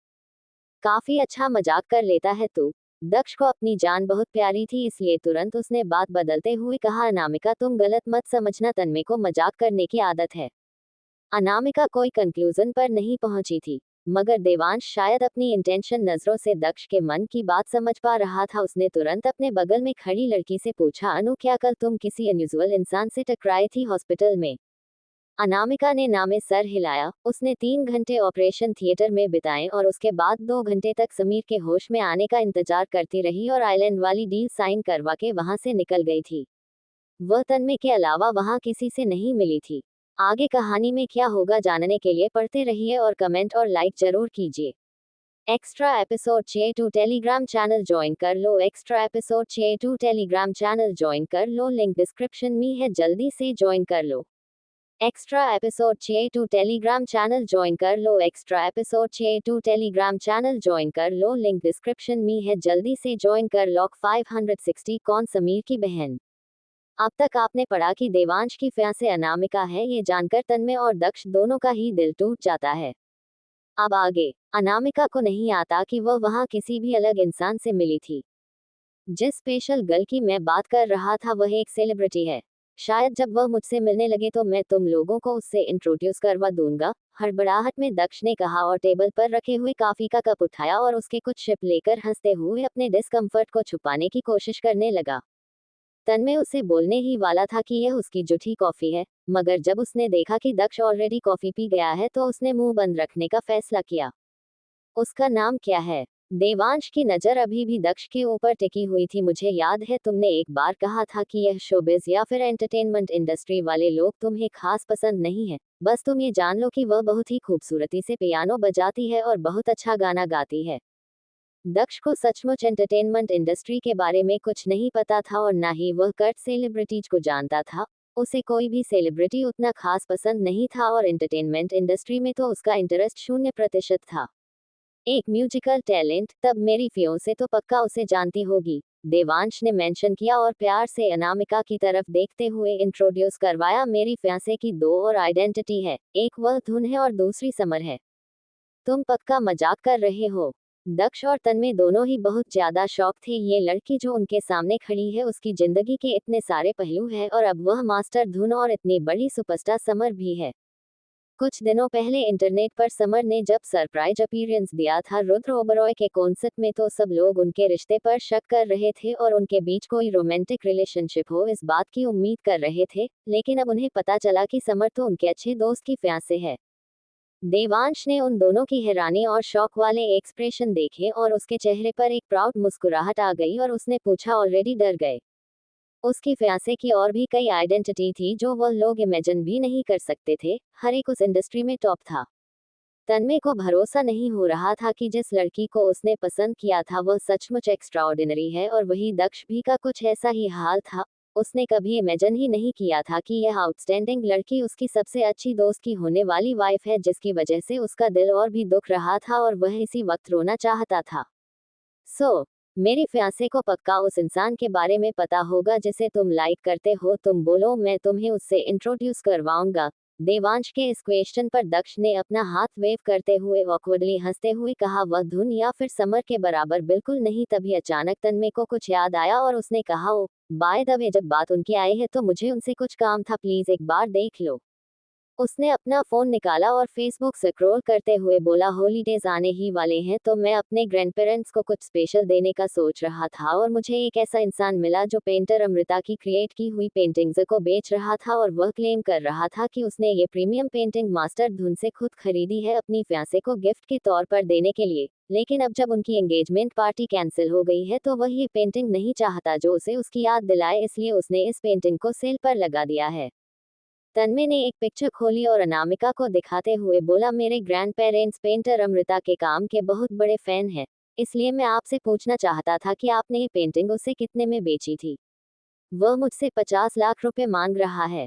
काफी अच्छा मजाक कर लेता है तू। दक्ष को अपनी जान बहुत प्यारी थी, इसलिए तुरंत उसने बात बदलते हुए कहा, अनामिका तुम गलत मत समझना, तन्मय को मजाक करने की आदत है। अनामिका कोई कंक्लूजन पर नहीं पहुंची थी, मगर देवांश शायद अपनी इंटेंशन नजरों से दक्ष के मन की बात समझ पा रहा था। उसने तुरंत अपने बगल में खड़ी लड़की से पूछा, अनु क्या कल तुम किसी अनयूजुअल इंसान से टकराई थी हॉस्पिटल में? अनामिका ने ना में सर हिलाया। उसने 3 घंटे ऑपरेशन थिएटर में बिताए और उसके बाद 2 घंटे तक समीर के होश में आने का इंतजार करती रही और आइलैंड वाली डील साइन करवा के वहां से निकल गई थी। वह तन्मय के अलावा वहां किसी से नहीं मिली थी। आगे कहानी में क्या होगा जानने के लिए पढ़ते रहिए और कमेंट और लाइक जरूर कीजिए। एक्स्ट्रा एपिसोड चाहिए टू टेलीग्राम चैनल ज्वाइन कर लो। एक्स्ट्रा एपिसोड चाहिए टू टेलीग्राम चैनल ज्वाइन कर लो, लिंक डिस्क्रिप्शन में है, जल्दी से ज्वाइन कर लो। एक्स्ट्रा एपिसोड चाहिए टू टेलीग्राम चैनल ज्वाइन कर लो। एक्स्ट्रा एपिसोड चाहिए टू टेलीग्राम चैनल ज्वाइन कर लो, लिंक डिस्क्रिप्शन में है, जल्दी से ज्वाइन कर लो। 560 कौन समीर की बहन? अब तक आपने पढ़ा कि देवांश की फियांसे अनामिका है, ये जानकर तन्मय और दक्ष दोनों का ही दिल टूट जाता है। अब आगे अनामिका को नहीं आता कि वह वहां किसी भी अलग इंसान से मिली थी। जिस स्पेशल गर्ल की मैं बात कर रहा था वह एक सेलिब्रिटी है। शायद जब वह मुझसे मिलने लगे तो मैं तुम लोगों को उससे इंट्रोड्यूस करवा दूंगा, हड़बड़ाहट में दक्ष ने कहा और टेबल पर रखे हुए कॉफी का कप उठाया और उसके कुछ शिप लेकर हंसते हुए अपने डिस्कम्फर्ट को छुपाने की कोशिश करने लगा। तन्मय उसे बोलने ही वाला था कि यह उसकी जूठी कॉफी है, मगर जब उसने देखा कि दक्ष ऑलरेडी कॉफी पी गया है तो उसने मुंह बंद रखने का फैसला किया। उसका नाम क्या है? देवांश की नजर अभी भी दक्ष के ऊपर टिकी हुई थी। मुझे याद है तुमने एक बार कहा था कि यह शोबिज या फिर एंटरटेनमेंट इंडस्ट्री वाले लोग तुम्हें खास पसंद नहीं है, बस तुम ये जान लो कि वह बहुत ही खूबसूरती से पियानो बजाती है और बहुत अच्छा गाना गाती है। दक्ष को सचमुच एंटरटेनमेंट इंडस्ट्री के बारे में कुछ नहीं पता था और ना ही वह कट सेलिब्रिटीज को जानता था। उसे कोई भी सेलिब्रिटी उतना खास पसंद नहीं था और एंटरटेनमेंट इंडस्ट्री में तो उसका इंटरेस्ट 0% था। एक म्यूजिकल टैलेंट, तब मेरी फियोंसे तो पक्का उसे जानती होगी, देवांश ने मेंशन किया और प्यार से अनामिका की तरफ देखते हुए इंट्रोड्यूस करवाया। मेरी फियांसे की दो और आइडेंटिटी है, एक वह धुन है और दूसरी समर है। तुम पक्का मजाक कर रहे हो? दक्ष और तन्मय दोनों ही बहुत ज्यादा शौक थे। ये लड़की जो उनके सामने खड़ी है उसकी जिंदगी के इतने सारे पहलू हैं और अब वह मास्टर धुन और इतनी बड़ी सुपरस्टार समर भी है। कुछ दिनों पहले इंटरनेट पर समर ने जब सरप्राइज अपीयरेंस दिया था रुद्र ओबरॉय के कॉन्सर्ट में तो सब लोग उनके रिश्ते पर शक कर रहे थे और उनके बीच कोई रोमांटिक रिलेशनशिप हो इस बात की उम्मीद कर रहे थे, लेकिन अब उन्हें पता चला कि समर तो उनके अच्छे दोस्त की फियांसे है। देवांश ने उन दोनों की हैरानी और शौक वाले एक्सप्रेशन देखे और उसके चेहरे पर एक प्राउड मुस्कुराहट आ गई और उसने पूछा, ऑलरेडी डर गए? उसकी फियांसे की और भी कई आइडेंटिटी थी जो वह लोग इमेजिन भी नहीं कर सकते थे, हर एक उस इंडस्ट्री में टॉप था। तन्मय को भरोसा नहीं हो रहा था कि जिस लड़की को उसने पसंद किया था वह सचमुच एक्स्ट्राऑर्डिनरी है और वही दक्ष भी का कुछ ऐसा ही हाल था। उसने कभी इमेजिन ही नहीं किया था कि यह आउटस्टैंडिंग लड़की उसकी सबसे अच्छी दोस्त की होने वाली वाइफ है, जिसकी वजह से उसका दिल और भी दुख रहा था और वह इसी वक्त रोना चाहता था। मेरी फियांसे को पक्का उस इंसान के बारे में पता होगा जिसे तुम लाइक करते हो, तुम बोलो मैं तुम्हें उससे इंट्रोड्यूस करवाऊंगा। देवांश के इस क्वेश्चन पर दक्ष ने अपना हाथ वेव करते हुए ऑकवर्डली हंसते हुए कहा, वह धुन या फिर समर के बराबर बिल्कुल नहीं। तभी अचानक तन्मय को कुछ याद आया और उसने कहा, ओ बाय द वे, जब बात उनकी आई है तो मुझे उनसे कुछ काम था, प्लीज एक बार देख लो। उसने अपना फोन निकाला और फेसबुक स्क्रॉल करते हुए बोला, हॉलीडेज आने ही वाले हैं तो मैं अपने ग्रैंडपेरेंट्स को कुछ स्पेशल देने का सोच रहा था और मुझे एक ऐसा इंसान मिला जो पेंटर अमृता की क्रिएट की हुई पेंटिंग्स को बेच रहा था और वह क्लेम कर रहा था कि उसने ये प्रीमियम पेंटिंग मास्टर धुन से खुद खरीदी है अपनी फियांसे को गिफ्ट के तौर पर देने के लिए। लेकिन अब जब उनकी एंगेजमेंट पार्टी कैंसिल हो गई है तो वह ये पेंटिंग नहीं चाहता जो उसे उसकी याद दिलाए, इसलिए उसने इस पेंटिंग को सेल पर लगा दिया है। तन्मय ने एक पिक्चर खोली और अनामिका को दिखाते हुए बोला, मेरे ग्रैंड पेरेंट्स पेंटर अमृता के काम के बहुत बड़े फैन हैं, इसलिए मैं आपसे पूछना चाहता था कि आपने ये पेंटिंग उसे कितने में बेची थी। वह मुझसे 50 लाख रुपए मांग रहा है।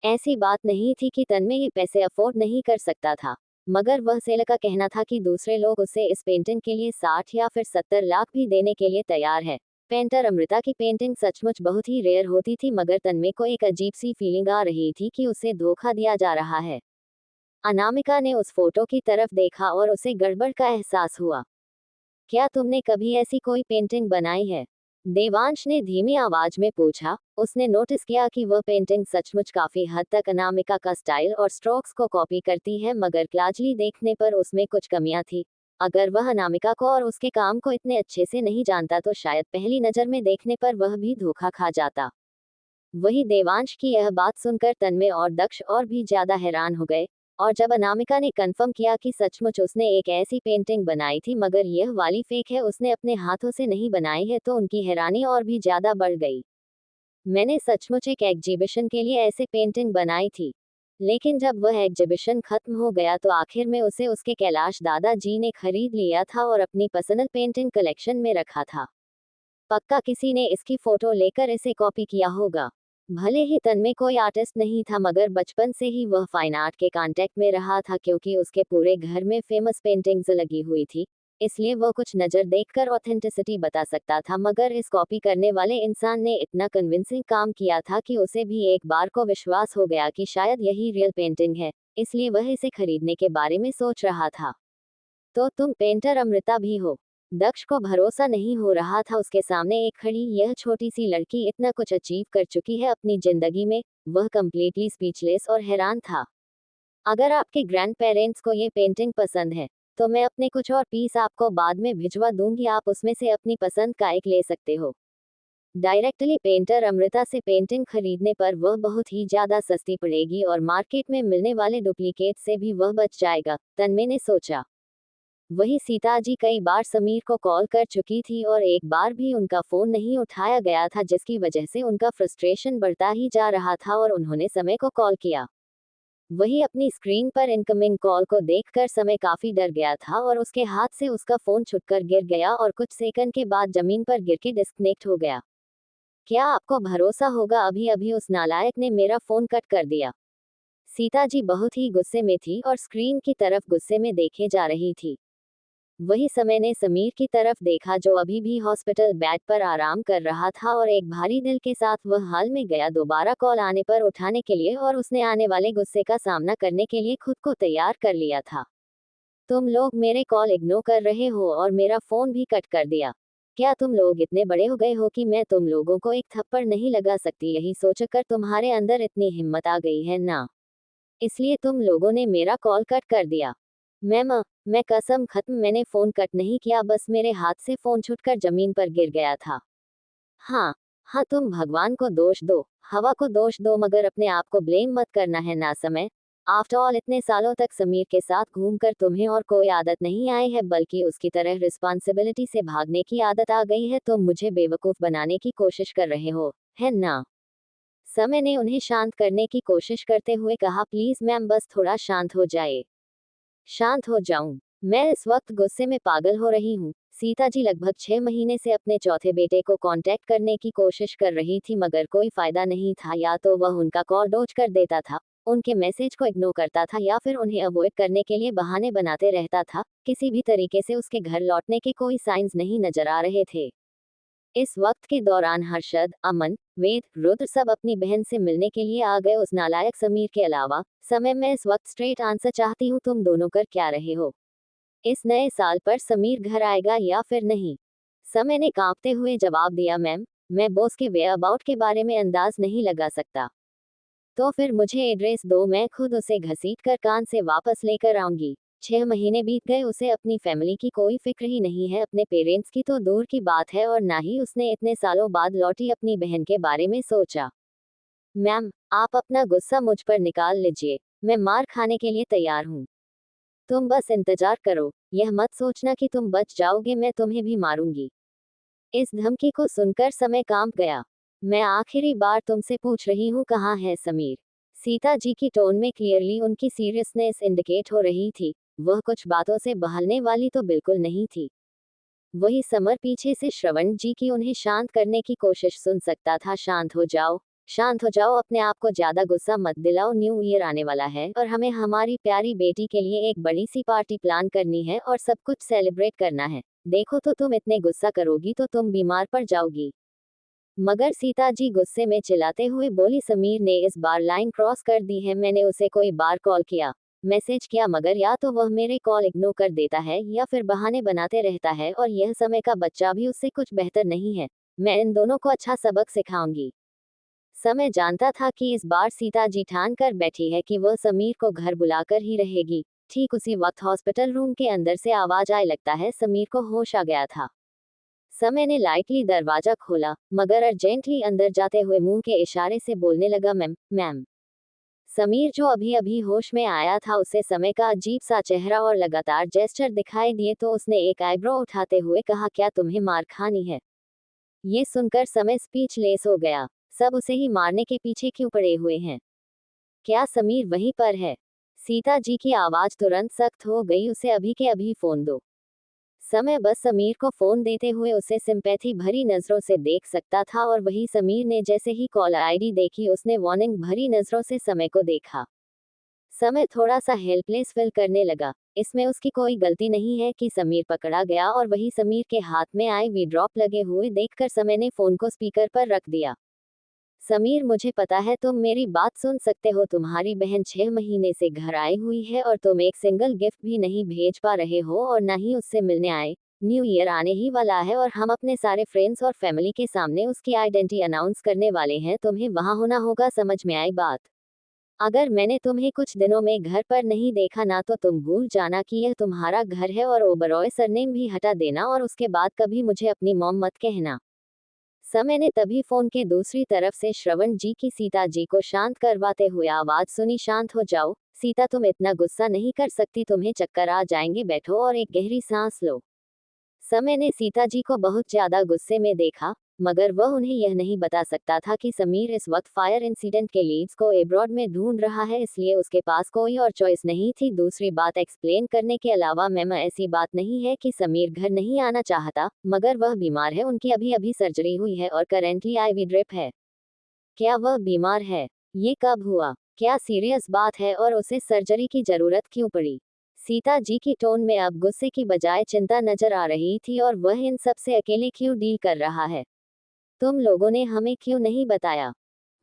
ऐसी बात नहीं थी कि तन्मय ये पैसे अफोर्ड नहीं कर सकता था, मगर वह सेल का कहना था कि दूसरे लोग उसे इस पेंटिंग के लिए 60 या फिर 70 लाख भी देने के लिए तैयार है। पेंटर अमृता की पेंटिंग सचमुच बहुत ही रेयर होती थी, मगर तन्मय को एक अजीब सी फीलिंग आ रही थी कि उसे धोखा दिया जा रहा है। अनामिका ने उस फोटो की तरफ देखा और उसे गड़बड़ का एहसास हुआ। क्या तुमने कभी ऐसी कोई पेंटिंग बनाई है? देवांश ने धीमी आवाज में पूछा। उसने नोटिस किया कि वह पेंटिंग सचमुच काफी हद तक अनामिका का स्टाइल और स्ट्रोक्स को कॉपी करती है, मगर क्लाजली देखने पर उसमें कुछ कमियां थी। अगर वह अनामिका को और उसके काम को इतने अच्छे से नहीं जानता तो शायद पहली नजर में देखने पर वह भी धोखा खा जाता। वही देवांश की यह बात सुनकर तन्मय और दक्ष और भी ज्यादा हैरान हो गए, और जब अनामिका ने कंफर्म किया कि सचमुच उसने एक ऐसी पेंटिंग बनाई थी मगर यह वाली फेक है, उसने अपने हाथों से नहीं बनाई है, तो उनकी हैरानी और भी ज्यादा बढ़ गई। मैंने सचमुच एक एग्जीबिशन के लिए ऐसे पेंटिंग बनाई थी, लेकिन जब वह एग्जीबिशन खत्म हो गया तो आखिर में उसे उसके कैलाश दादाजी ने खरीद लिया था और अपनी पर्सनल पेंटिंग कलेक्शन में रखा था। पक्का किसी ने इसकी फोटो लेकर इसे कॉपी किया होगा। भले ही तन्मय कोई आर्टिस्ट नहीं था, मगर बचपन से ही वह फाइन आर्ट के कांटेक्ट में रहा था, क्योंकि उसके पूरे घर में फेमस पेंटिंग्स लगी हुई थी, इसलिए वह कुछ नजर देखकर ऑथेंटिसिटी बता सकता था। मगर इस कॉपी करने वाले इंसान ने इतना कन्विंसिंग काम किया था कि उसे भी एक बार को विश्वास हो गया कि शायद यही रियल पेंटिंग है, इसलिए वह इसे खरीदने के बारे में सोच रहा था। तो तुम पेंटर अमृता भी हो? दक्ष को भरोसा नहीं हो रहा था, उसके सामने एक खड़ी यह छोटी सी लड़की इतना कुछ अचीव कर चुकी है अपनी जिंदगी में। वह कंप्लीटली स्पीचलेस और हैरान था। अगर आपके ग्रैंड पेरेंट्स को ये पेंटिंग पसंद है तो मैं अपने कुछ और पीस आपको बाद में भिजवा दूंगी, आप उसमें से अपनी पसंद का एक ले सकते हो। डायरेक्टली पेंटर अमृता से पेंटिंग खरीदने पर वह बहुत ही ज्यादा सस्ती पड़ेगी और मार्केट में मिलने वाले डुप्लीकेट से भी वह बच जाएगा, तन्मय ने सोचा। वही सीता जी कई बार समीर को कॉल कर चुकी थी और एक बार भी उनका फोन नहीं उठाया गया था, जिसकी वजह से उनका फ्रस्ट्रेशन बढ़ता ही जा रहा था और उन्होंने समय को कॉल किया। वही अपनी स्क्रीन पर इनकमिंग कॉल को देखकर समय काफी डर गया था और उसके हाथ से उसका फोन छुटकर गिर गया और कुछ सेकंड के बाद जमीन पर गिर के डिस्कनेक्ट हो गया। क्या आपको भरोसा होगा, अभी अभी उस नालायक ने मेरा फोन कट कर दिया। सीता जी बहुत ही गुस्से में थी और स्क्रीन की तरफ गुस्से में देखे जा रही थी। वही समय ने समीर की तरफ देखा, जो अभी भी हॉस्पिटल बेड पर आराम कर रहा था और एक भारी दिल के साथ वह हाल में गया दोबारा कॉल आने पर उठाने के लिए, और उसने आने वाले गुस्से का सामना करने के लिए खुद को तैयार कर लिया था। तुम लोग मेरे कॉल इग्नोर कर रहे हो और मेरा फोन भी कट कर दिया। क्या तुम लोग इतने बड़े हो गए हो कि मैं तुम लोगों को एक थप्पड़ नहीं लगा सकती? यही सोचकर तुम्हारे अंदर इतनी हिम्मत आ गई है ना, इसलिए तुम लोगों ने मेरा कॉल कट कर दिया। मैं कसम खत्म, मैंने फोन कट नहीं किया, बस मेरे हाथ से फोन छूटकर जमीन पर गिर गया था। हाँ हाँ, तुम भगवान को दोष दो, हवा को दोष दो, मगर अपने आप को ब्लेम मत करना है ना। समय आफ्टर ऑल इतने सालों तक समीर के साथ घूमकर तुम्हें और कोई आदत नहीं आई है, बल्कि उसकी तरह रिस्पॉन्सिबिलिटी से भागने की आदत आ गई है। तुम मुझे बेवकूफ बनाने की कोशिश कर रहे हो, है ना? समय ने उन्हें शांत करने की कोशिश करते हुए कहा, प्लीज मैम, बस थोड़ा शांत हो जाए। शांत हो जाऊं? मैं इस वक्त गुस्से में पागल हो रही हूँ। सीता जी लगभग 6 महीने से अपने चौथे बेटे को कांटेक्ट करने की कोशिश कर रही थी, मगर कोई फायदा नहीं था। या तो वह उनका कॉल डॉज कर देता था, उनके मैसेज को इग्नोर करता था, या फिर उन्हें अवॉइड करने के लिए बहाने बनाते रहता था। किसी भी तरीके से उसके घर लौटने के कोई साइंस नहीं नजर आ रहे थे। इस वक्त के दौरान हर्षद, अमन, वेद, रुद्र सब अपनी बहन से मिलने के लिए आ गए। उस नालायक समीर के अलावा समय मैं इस वक्त स्ट्रेट आंसर चाहती हूँ, तुम दोनों कर क्या रहे हो? इस नए साल पर समीर घर आएगा या फिर नहीं? समय ने कांपते हुए जवाब दिया, मैम, मैं बॉस के वे अबाउट के बारे में अंदाज नहीं लगा सकता। तो फिर मुझे एड्रेस दो, मैं खुद उसे घसीट कर कान से वापस लेकर आऊंगी। 6 महीने बीत गए, उसे अपनी फैमिली की कोई फिक्र ही नहीं है, अपने पेरेंट्स की तो दूर की बात है, और ना ही उसने इतने सालों बाद लौटी अपनी बहन के बारे में सोचा। मैम, आप अपना गुस्सा मुझ पर निकाल लीजिए, मैं मार खाने के लिए तैयार हूँ। तुम बस इंतजार करो, यह मत सोचना कि तुम बच जाओगे, मैं तुम्हें भी मारूंगी। इस धमकी को सुनकर समय कांप गया। मैं आखिरी बार तुमसे पूछ रही हूँ, कहाँ है समीर? सीता जी की टोन में क्लियरली उनकी सीरियसनेस इंडिकेट हो रही थी। वह कुछ बातों से बहलने वाली तो बिल्कुल नहीं थी। वही समर पीछे से श्रवण जी की उन्हें शांत करने की कोशिश सुन सकता था। शांत हो जाओ, शांत हो जाओ, अपने आप को ज्यादा गुस्सा मत दिलाओ, न्यू ईयर आने वाला है और हमें हमारी प्यारी बेटी के लिए एक बड़ी सी पार्टी प्लान करनी है और सब कुछ सेलिब्रेट करना है। देखो तो तुम इतने गुस्सा करोगी तो तुम बीमार पड़ जाओगी। मगर सीता जी गुस्से में चिल्लाते हुए बोली, समीर ने इस बार लाइन क्रॉस कर दी है। मैंने उसे कोई बार कॉल किया, मैसेज किया, मगर या तो वह मेरे कॉल इग्नोर कर देता है या फिर बहाने बनाते रहता है, और यह समय का बच्चा भी उससे कुछ बेहतर नहीं है। मैं इन दोनों को अच्छा सबक सिखाऊंगी। समय जानता था कि इस बार सीता जी ठान कर बैठी है कि वह समीर को घर बुलाकर ही रहेगी। ठीक उसी वक्त हॉस्पिटल रूम के अंदर से आवाज आए, लगता है समीर को होश आ गया था। समय ने लाइटली दरवाजा खोला, मगर अर्जेंटली अंदर जाते हुए मुंह के इशारे से बोलने लगा, मैम, मैम। समीर जो अभी अभी होश में आया था, उसे समय का अजीब सा चेहरा और लगातार जेस्चर दिखाई दिए तो उसने एक आईब्रो उठाते हुए कहा, क्या तुम्हें मार खानी है? ये सुनकर समय स्पीचलेस हो गया। सब उसे ही मारने के पीछे क्यों पड़े हुए हैं? क्या समीर वहीं पर है? सीता जी की आवाज तुरंत सख्त हो गई, उसे अभी के अभी फोन दो। समय बस समीर को फोन देते हुए उसे सिंपैथी भरी नजरों से देख सकता था, और वही समीर ने जैसे ही कॉल आईडी देखी, उसने वार्निंग भरी नजरों से समय को देखा। समय थोड़ा सा हेल्पलेस फील करने लगा। इसमें उसकी कोई गलती नहीं है कि समीर पकड़ा गया, और वही समीर के हाथ में आईवी ड्रॉप लगे हुए देखकर समय ने फोन को स्पीकर पर रख दिया। समीर, मुझे पता है तुम मेरी बात सुन सकते हो। तुम्हारी बहन 6 महीने से घर आई हुई है और तुम एक सिंगल गिफ्ट भी नहीं भेज पा रहे हो और ना ही उससे मिलने आए। न्यू ईयर आने ही वाला है और हम अपने सारे फ्रेंड्स और फैमिली के सामने उसकी आइडेंटिटी अनाउंस करने वाले हैं। तुम्हें वहां होना होगा, समझ में आई बात? अगर मैंने तुम्हें कुछ दिनों में घर पर नहीं देखा ना, तो तुम भूल जाना कि यह तुम्हारा घर है, और ओबरॉय सरनेम भी हटा देना, और उसके बाद कभी मुझे अपनी मॉम मत कहना। समय ने तभी फोन के दूसरी तरफ से श्रवण जी की सीता जी को शांत करवाते हुए आवाज सुनी, शांत हो जाओ सीता, तुम इतना गुस्सा नहीं कर सकती, तुम्हें चक्कर आ जाएंगे, बैठो और एक गहरी सांस लो। समय ने सीता जी को बहुत ज्यादा गुस्से में देखा, मगर वह उन्हें यह नहीं बता सकता था कि समीर इस वक्त फायर इंसिडेंट के लीड्स को एब्रॉड में ढूंढ रहा है, इसलिए उसके पास कोई और चॉइस नहीं थी दूसरी बात एक्सप्लेन करने के अलावा। मैम, ऐसी बात नहीं है कि समीर घर नहीं आना चाहता, मगर वह बीमार है, उनकी अभी अभी सर्जरी हुई है और करेंटली आईवी ड्रिप है। क्या वह बीमार है? ये कब हुआ? क्या सीरियस बात है और उसे सर्जरी की जरूरत क्यों पड़ी? सीता जी की टोन में अब गुस्से की बजाय चिंता नजर आ रही थी, और वह इन सब से अकेले क्यों डील कर रहा है? तुम लोगों ने हमें क्यों नहीं बताया?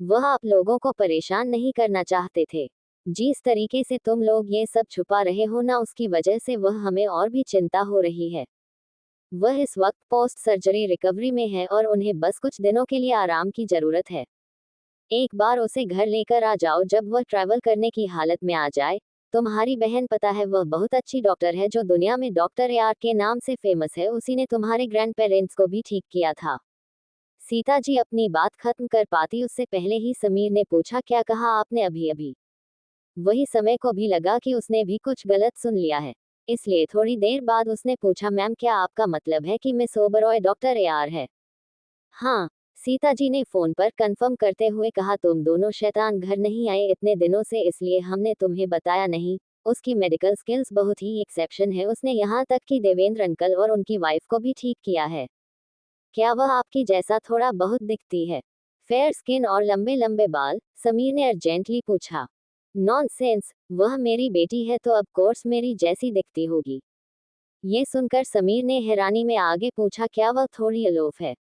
वह आप लोगों को परेशान नहीं करना चाहते थे। जिस तरीके से तुम लोग ये सब छुपा रहे हो ना, उसकी वजह से वह हमें और भी चिंता हो रही है। वह इस वक्त पोस्ट सर्जरी रिकवरी में है और उन्हें बस कुछ दिनों के लिए आराम की जरूरत है। एक बार उसे घर लेकर आ जाओ, जब वह ट्रैवल करने की हालत में आ जाए। तुम्हारी बहन, पता है, वह बहुत अच्छी डॉक्टर है जो दुनिया में डॉक्टर AR के नाम से फेमस है, उसी ने तुम्हारे ग्रैंड पेरेंट्स को भी ठीक किया था। सीता जी अपनी बात खत्म कर पाती उससे पहले ही समीर ने पूछा, क्या कहा आपने अभी अभी? वही समय को भी लगा कि उसने भी कुछ गलत सुन लिया है, इसलिए थोड़ी देर बाद उसने पूछा, मैम, क्या आपका मतलब है कि मिस ओबरॉय डॉक्टर AR है? हाँ, सीता जी ने फोन पर कंफर्म करते हुए कहा, तुम दोनों शैतान घर नहीं आए इतने दिनों से, इसलिए हमने तुम्हें बताया नहीं। उसकी मेडिकल स्किल्स बहुत ही एक्सेप्शन है, उसने यहाँ तक कि देवेंद्र अंकल और उनकी वाइफ को भी ठीक किया है। क्या वह आपकी जैसा थोड़ा बहुत दिखती है? फेयर स्किन और लंबे लंबे बाल? समीर ने अर्जेंटली पूछा। नॉनसेंस, वह मेरी बेटी है तो अब कोर्स मेरी जैसी दिखती होगी। ये सुनकर समीर ने हैरानी में आगे पूछा, क्या वह थोड़ी अलोफ है?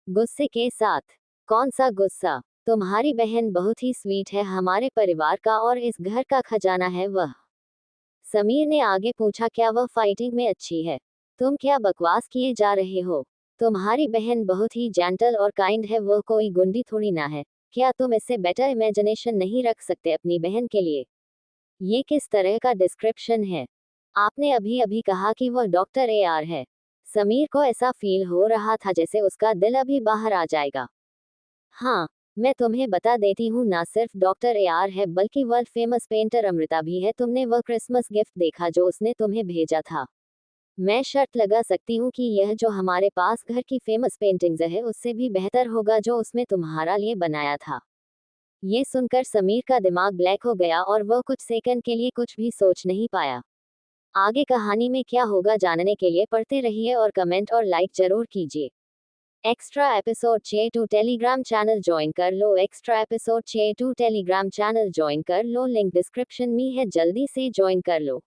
गुस्से के साथ। कौन सा गुस्सा? तुम्हारी बहन बहुत ही स्वीट है, हमारे परिवार का और इस घर का खजाना है वह। समीर ने आगे पूछा, क्या वह फाइटिंग में अच्छी है? तुम क्या बकवास किए जा रहे हो? तुम्हारी बहन बहुत ही जेंटल और काइंड है, वह कोई गुंडी थोड़ी ना है। क्या तुम इससे बेटर इमेजिनेशन नहीं रख सकते अपनी बहन के लिए? ये किस तरह का डिस्क्रिप्शन है? आपने अभी अभी कहा कि वह डॉक्टर AR है। समीर को ऐसा फील हो रहा था जैसे उसका दिल अभी बाहर आ जाएगा। हाँ, मैं तुम्हें बता देती हूँ, ना सिर्फ डॉक्टर AR है बल्कि वर्ल्ड फेमस पेंटर अमृता भी है। तुमने वह क्रिसमस गिफ्ट देखा जो उसने तुम्हें भेजा था? मैं शर्त लगा सकती हूँ कि यह जो हमारे पास घर की फेमस पेंटिंग्स है उससे भी बेहतर होगा जो उसने तुम्हारा लिए बनाया था। ये सुनकर समीर का दिमाग ब्लैक हो गया और वह कुछ सेकंड के लिए कुछ भी सोच नहीं पाया। आगे कहानी में क्या होगा जानने के लिए पढ़ते रहिए और कमेंट और लाइक जरूर कीजिए। Extra episode 6 to Telegram channel join कर लो। Extra episode 6 to Telegram channel join कर लो, लिंक डिस्क्रिप्शन में है, जल्दी से ज्वाइन कर लो।